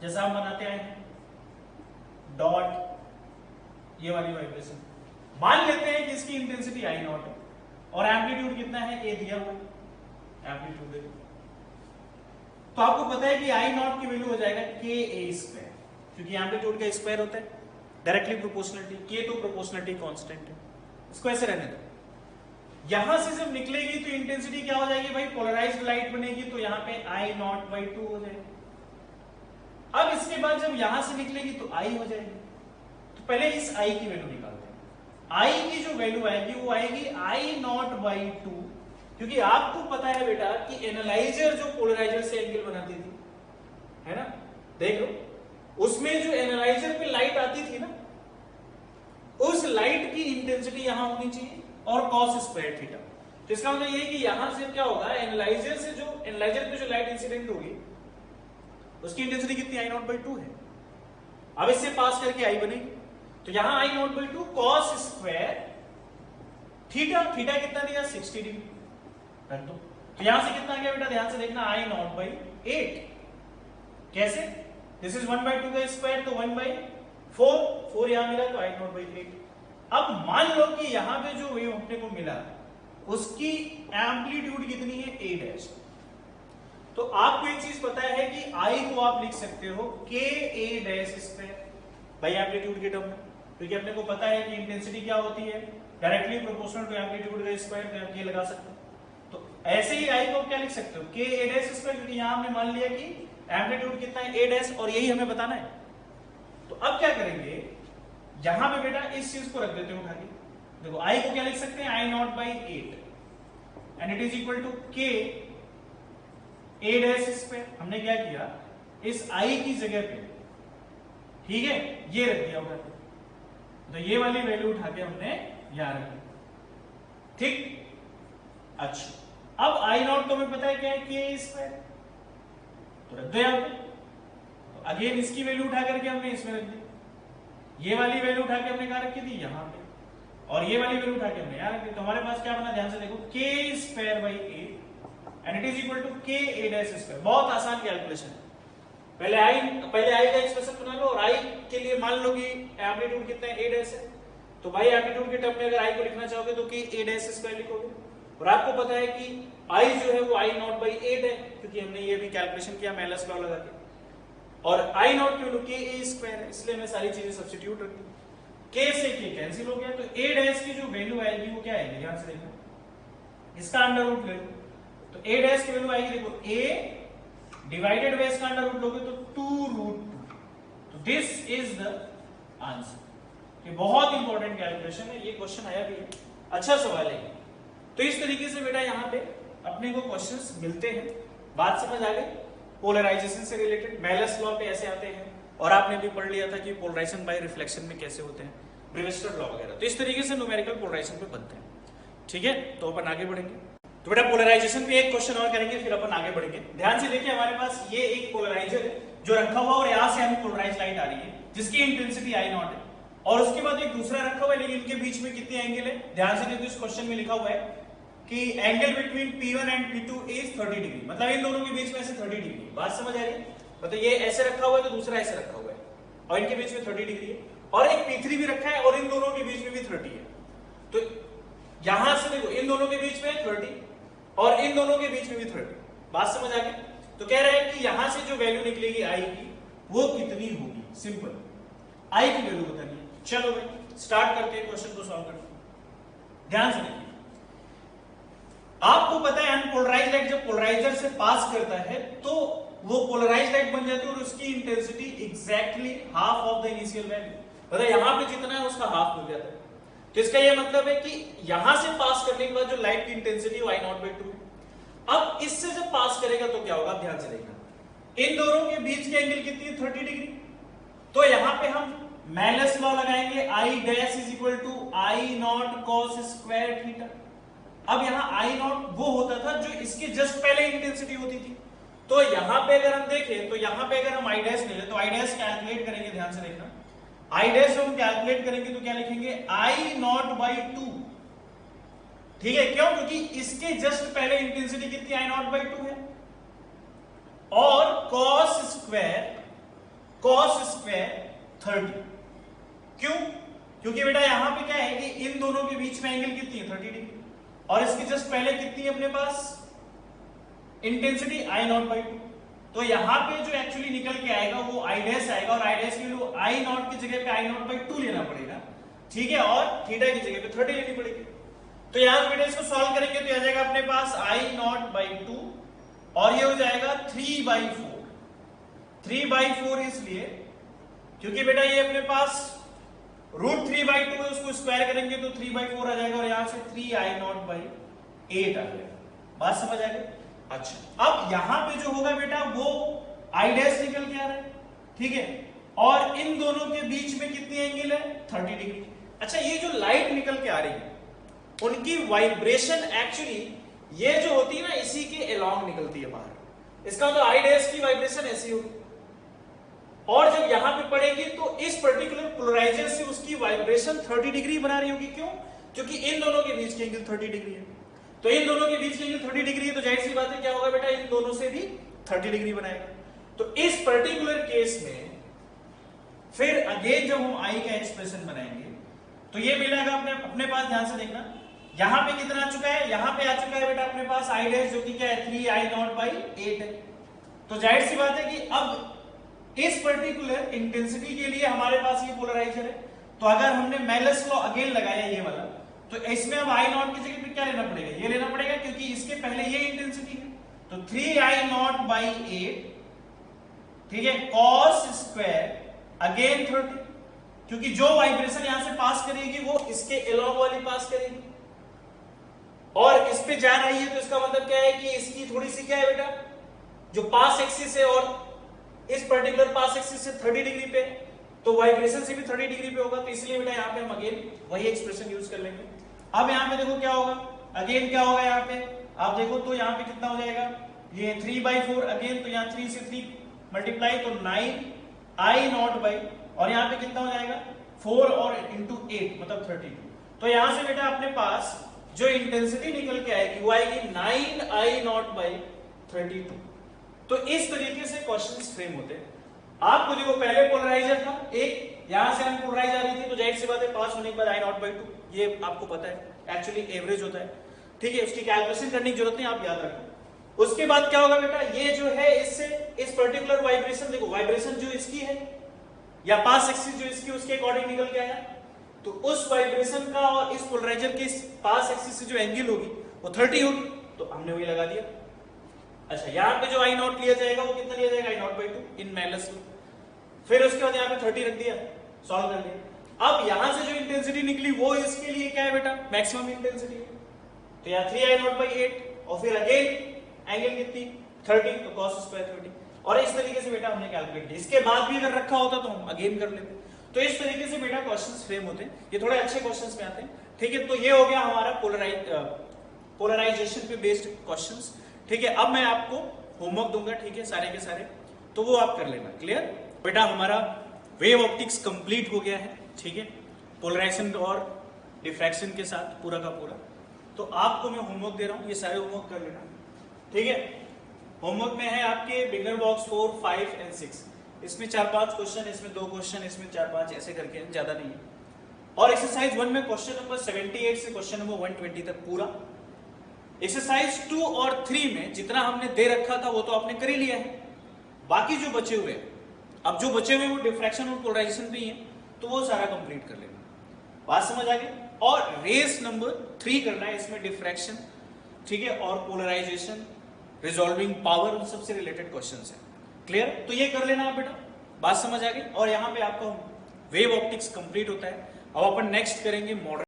जैसा हम बनाते आए हैं, डॉट ये वाली वाइब्रेशन। मान लेते हैं कि इसकी इंटेंसिटी आई नॉट है और एम्पलीट्यूड कितना है, ए दिया हुआ एम्पलीट्यूड है। तो आपको पता है कि आई नॉट की वैल्यू हो जाएगा के ए स्क्वायर, क्योंकि एम्पलीट्यूड का स्क्वायर होता है डायरेक्टली प्रोपोर्शनलिटी, के तो प्रोपोर्शनलिटी कांस्टेंट है, इसको ऐसे रहने दो। यहां से जब निकलेगी तो इंटेंसिटी क्या हो जाएगी भाई, पोलराइज्ड लाइट बनेगी, तो यहां पे आई नॉट बाई 2 हो जाएगी। अब इसके बाद जब यहां से निकलेगी तो आई हो जाएगी, तो पहले इस आई की वैल्यू निकालते हैं। आई की जो वैल्यू आएगी वो आएगी आई नॉट बाई 2, क्योंकि आपको पता है बेटा कि एनालाइजर जो पोलराइजर से एंगल बनाती थी, है ना, देख लो उसमें जो एनालाइजर पे लाइट आती थी ना, उस लाइट की इंटेंसिटी यहां होनी चाहिए और कॉस स्क्वायर थीटा। तो इसका मतलब ये है कि यहां से क्या होगा, एनालाइजर पे जो लाइट इंसिडेंट होगी उसकी इंटेंसिटी कितनी, आई नॉट बाई 2 है। अब इससे पास करके आई बनेगी, तो यहां I not by 2 cos square theta, theta कितना दिया, 60 डिग्री रख दो। तो यहां से कितना गया बेटा, ध्यान से देखना, आई नॉट बाई 8। कैसे, दिस इज 1/2 का स्क्वायर, तो 1/4 यहां मिला, तो आई नॉट बाई 8। अब मान लो कि यहां पे जो वेव अपने को मिला उसकी एम्पलीट्यूड कितनी है, A डैश। तो तो आपको एक चीज पता है कि आई को आप लिख सकते हो के A dash square by amplitude के टर्म में, क्योंकि अपने को पता है कि इंटेंसिटी क्या होती है, डायरेक्टली प्रोपोर्शनल टू एम्पलीट्यूड का स्क्वायर, तो आप ये लगा सकते हो। तो ऐसे ही आई को क्या लिख सकते हो, के ए डैश स्क्वायर, क्योंकि यहां हमने मान लिया कि एम्पलीट्यूड कितना है, ए डैश, और यही हमें बताना है। तो अब क्या करेंगे, यहां पे बेटा इस चीज को रख देते हो उठा के, देखो आई को क्या लिख सकते हैं, I not by 8 and it is equal to के ए डैश स्क्वायर। हमने क्या किया, इस आई की जगह पे, ठीक है, ये रख दिया उठा के, तो ये वाली वैल्यू उठा के हमने यहां रख दी, ठीक। अच्छा, अब आई नॉट तो हमें पता है क्या है, के स्क्वायर, तो रख दो यहां पे। तो अगेन इसकी वैल्यू उठा करके हमने इसमें रख दी, ये वाली वैल्यू उठा के हमने कहां रखी थी, यहां पे, और ये वाली वैल्यू उठा के हमने यहां रख दी। तो हमारे पास क्या बना, ध्यान से देखो, K square by 8 and it is equal to के ए डैश स्क्वायर। बहुत आसान कैलकुलेशन है। पहले आई का एक्सप्रेशन बना लो, और आई के लिए मान लो कि एम्पलीट्यूड कितना है, ए डैश है, तो भाई एम्पलीट्यूड के टर्म में अगर आई को लिखना चाहोगे तो कि ए डैश स्क्वायर लिखोगे, और आपको पता है कि आई जो है वो आई नॉट बाई 8 है, क्योंकि हमने ये भी कैलकुलेशन किया मेलस लॉ लगा के, और आई नॉट क्यों, के ए स्क्वायर है, इसलिए मैं सारी चीजें सब्स्टिट्यूट रख दी, के से के कैंसिल हो गया, तो ए डैश की जो वैल्यू आएगी वो क्या आएगी, ध्यान से देखना, इसका अंडर रूट ले लो, तो ए डैश की वैल्यू आएगी, देखो ए डिवाइडेड बाय इसका अंडर रूट लोगे तो 2√2, तो दिस इज द आंसर। ये बहुत इंपॉर्टेंट कैलकुलेशन है, ये क्वेश्चन आया भी है, अच्छा सवाल है। तो इस तरीके से बेटा यहाँ पे अपने को क्वेश्चंस मिलते हैं। बात समझ आ गई, पोलराइजेशन से रिलेटेड मेलस लॉ पे ऐसे आते हैं, और आपने भी पढ़ लिया था कि पोलराइजेशन बाय रिफ्लेक्शन में कैसे होते हैं, ब्रेविस्टर लॉ वगैरह। तो इस तरीके से न्यूमेरिकल पोलराइजेशन पे बनते हैं, ठीक है। तो अपन आगे बढ़ेंगे, तो बेटा पोलराइजेशन पे एक क्वेश्चन और करेंगे, फिर अपन आगे बढ़ेंगे। ध्यान से देखिए, हमारे पास ये एक पोलराइजर है जो रखा हुआ, और यहां से हमें पोलराइज लाइट आ रही है जिसकी इंटेंसिटी आई नॉट है, और उसके बाद एक दूसरा रखा हुआ है, लेकिन इनके बीच में कितने एंगल है, ध्यान से देखो, इस क्वेश्चन में लिखा हुआ है कि angle between P1 and P2 is 30 degree, मतलब इन दोनों के बीच में ऐसे 30 डिग्री। बात समझ आ रही है, मतलब ये ऐसे रखा हुआ है तो दूसरा ऐसे रखा हुआ है, और इनके बीच में 30 डिग्री है, और एक P3 भी रखा है, और इन दोनों के बीच में भी 30 है। तो यहां से देखो, इन दोनों के बीच में 30 और इन दोनों के बीच में भी 30। बात समझ आ गई। तो कह रहे हैं कि यहां से जो वैल्यू निकलेगी आई की वो कितनी होगी, सिंपल आई की वैल्यू बतानी है। चलो भाई स्टार्ट करते हैं, क्वेश्चन को सॉल्व करते हैं। ध्यान से देखिए, आपको पता है अनपोलराइज्ड लाइट जब पोलराइजर से पास करता है तो वो पोलराइज्ड लाइट बन जाती है, और उसकी intensity exactly half of the initial value, मतलब यहां पे जितना है उसका हाफ मिल जाता है। तो इसका यह मतलब है कि यहां से पास करने के बाद जो लाइट की इंटेंसिटी वो आई नॉट बाई 2। अब इससे जब पास करेगा तो क्या होगा, ध्यान से देखना, इन दोनों के बीच की एंगल कितनी है, 30 डिग्री। तो यहां पे हम मेलस लॉ लगाएंगे, I dash is equal to I not cos square theta. अब यहां आई नॉट वो होता था जो इसके जस्ट पहले इंटेंसिटी होती थी, तो यहां पे अगर हम देखें तो यहां पे अगर हम आई डैश ले लें तो आई डैश कैलकुलेट करेंगे, ध्यान से देखना, आई डैश हम कैलकुलेट करेंगे तो क्या लिखेंगे, आई नॉट बाई 2, ठीक है। क्यों, क्योंकि इसके जस्ट पहले इंटेंसिटी कितनी, आई नॉट बाई 2 है, और कॉस स्क्वायर 30। क्यों, क्योंकि बेटा यहां पे क्या है कि इन दोनों के बीच में एंगल कितनी है, 30 डिग्री, और इसके जस्ट पहले कितनी है अपने पास इंटेंसिटी, आई नॉट बाई 2। तो यहां पे जो एक्चुअली निकल के आएगा वो आई डैश आएगा, और आई डैश की वैल्यू आई नॉट की जगह पे आई नॉट बाई 2 लेना पड़ेगा, ठीक है, और थीटा की जगह पे 30 लेनी पड़ेगी। तो यहां से बेटा इसको सॉल्व करेंगे तो आ जाएगा अपने पास आई नॉट बाई 2, और ये हो जाएगा 3/4। 3/4 इसलिए क्योंकि बेटा ये अपने पास √3/2 है, उसको स्क्वायर करेंगे तो 3/4 आ जाएगा, और यहां से 3 आई नॉट बाई 8 आ जाएगा। बात समझ आ गई। अच्छा, अब यहां पे जो होगा बेटा वो आई डैश निकल के आ रहा है, ठीक है, और इन दोनों के बीच में कितनी एंगल है, 30 डिग्री। अच्छा, ये जो लाइट निकल के आ रही है उनकी वाइब्रेशन एक्चुअली ये जो होती है ना इसी के अलोंग निकलती है बाहर, इसका मतलब आई डैश की वाइब्रेशन ऐसी होगी, और जब यहां पे पड़ेगी तो इस पर्टिकुलर पोलराइजर से उसकी वाइब्रेशन 30 डिग्री बना रही होगी। क्यों, क्योंकि इन दोनों के बीच की एंगल 30 डिग्री है, तो इन दोनों के बीच की एंगल 30 डिग्री है, तो जाहिर सी बात है क्या होगा बेटा, इन दोनों से भी 30 डिग्री बनाएगा। तो इस पर्टिकुलर केस में फिर अगेन जब हम आई का एक्सप्रेशन बनाएंगे तो ये मिलेगा अपने पास, ध्यान से देखना, यहां पे कितना आ चुका है, यहां पे आ चुका है बेटा अपने पास आई डैश, जो कि क्या है 3 आई नॉट बाई 8 है, तो जाहिर सी बात है कि अब इस पर्टिकुलर इंटेंसिटी के लिए हमारे पास ये पोलराइजर है, तो अगर हमने मेलस लॉ अगेन लगाया ये वाला, तो इसमें अब आई नॉट की जगह पे क्या लेना पड़ेगा, ये लेना पड़ेगा, क्योंकि इसके पहले ये इंटेंसिटी है। तो 3I0/8, ठीक है, cos स्क्वायर अगेन 30, क्योंकि जो वाइब्रेशन यहां से पास करेगी वो इसके एलॉन्ग वाली पास करेगी, और इस पे जा रही है, तो इसका मतलब क्या है कि इसकी थोड़ी सी क्या है बेटा, जो पास एक्सिस है और इस पर्टिकुलर पास एक्सिस से 30 डिग्री पे, तो वाइब्रेशन से भी 30 डिग्री पे होगा, तो इसलिए बेटा यहाँ पे हम अगेन वही एक्सप्रेशन यूज कर लेंगे। अब यहाँ पे देखो क्या होगा, अगेन क्या होगा यहाँ पे, आप देखो तो यहाँ पे कितना हो जाएगा, ये 3/4 अगेन, तो यहाँ 3 से 3 मल्टीप्लाई, तो 9I0 और यहाँ पे कितना हो जाएगा 4 और इंटू 8 मतलब 32। तो यहां से बेटा अपने पास जो इंटेंसिटी निकल के आएगी वो आएगी 9I0/32। तो इस तरीके से क्वेश्चंस फ्रेम होते हैं। आपको देखो पहले पोलराइजर था एक, यहां से हम पोलराइज आ रही थी, तो जाहिर सी बात है पास होने के बाद I0/2, ये आपको पता है एक्चुअली एवरेज होता है, ठीक है, उसकी कैलकुलेशन करने की जरूरत नहीं, आप याद रखो। उसके बाद क्या होगा बेटा, ये जो है इससे इस पर्टिकुलर वाइब्रेशन, देखो वाइब्रेशन जो इसकी है या पास एक्सिस जो इसकी, उसके अकॉर्डिंग निकल के आया, तो उस वाइब्रेशन का और इस पोलराइजर के पास एक्सिस से जो एंगल होगी वो 30 होगी, तो हमने वही लगा दिया। अच्छा, यहाँ पे जो I0 लिया जाएगा वो कितना लिया जाएगा, I0/2 इन मेलस लॉ, फिर उसके बाद यहाँ पे 30 रख दिया, सॉल्व कर लिया। अब यहां से जो इंटेंसिटी निकली वो इसके लिए क्या है बेटा, मैक्सिमम इंटेंसिटी है, तो यहाँ 3I0/8 और फिर अगेन एंगल कितनी 30, तो cos स्क्वायर 30, और इस तरीके से बेटा हमने कैलकुलेट किया। इसके बाद भी अगर रखा होता तो हम अगेन कर लेते। तो इस तरीके से बेटा क्वेश्चंस फ्रेम होते हैं, ये थोड़े अच्छे क्वेश्चंस में आते हैं, ठीक है। तो ये हो गया हमारा पोलराइजेशन पे बेस्ड क्वेश्चंस, ठीक है। अब मैं आपको होमवर्क दूंगा, ठीक है, सारे के सारे, तो वो आप कर लेना। क्लियर बेटा, हमारा वेव ऑप्टिक्स कंप्लीट हो गया है, ठीक है, पोलराइजेशन और डिफ्रैक्शन के साथ पूरा का पूरा। तो आपको मैं होमवर्क दे रहा हूं, ये सारे होमवर्क कर लेना, ठीक है। होमवर्क में है आपके बिगनर बॉक्स 4, 5 एंड 6, इसमें 4-5 क्वेश्चन, इसमें 2 क्वेश्चन, इसमें 4-5, ऐसे करके ज्यादा नहीं है। और एक्सरसाइज 1 में क्वेश्चन नंबर 78 से क्वेश्चन नंबर 120 तक पूरा। एक्सरसाइज 2 और 3 में जितना हमने दे रखा था वो तो आपने कर ही लिया है, बाकी जो बचे हुए, अब जो बचे हुए वो डिफ्रैक्शन और पोलराइजेशन भी है, तो वो सारा कंप्लीट कर लेना। बात समझ आ गई। और रेस नंबर 3 करना है, इसमें डिफ्रैक्शन, ठीक है, और पोलराइजेशन, रिजॉल्विंग पावर, उन सबसे रिलेटेड क्वेश्चंस हैं। क्लियर, तो ये कर लेना आप बेटा, बात समझ आ गई। और यहाँ पे आपका वेव ऑप्टिक्स कंप्लीट होता है। अब अपन नेक्स्ट करेंगे मॉडर्न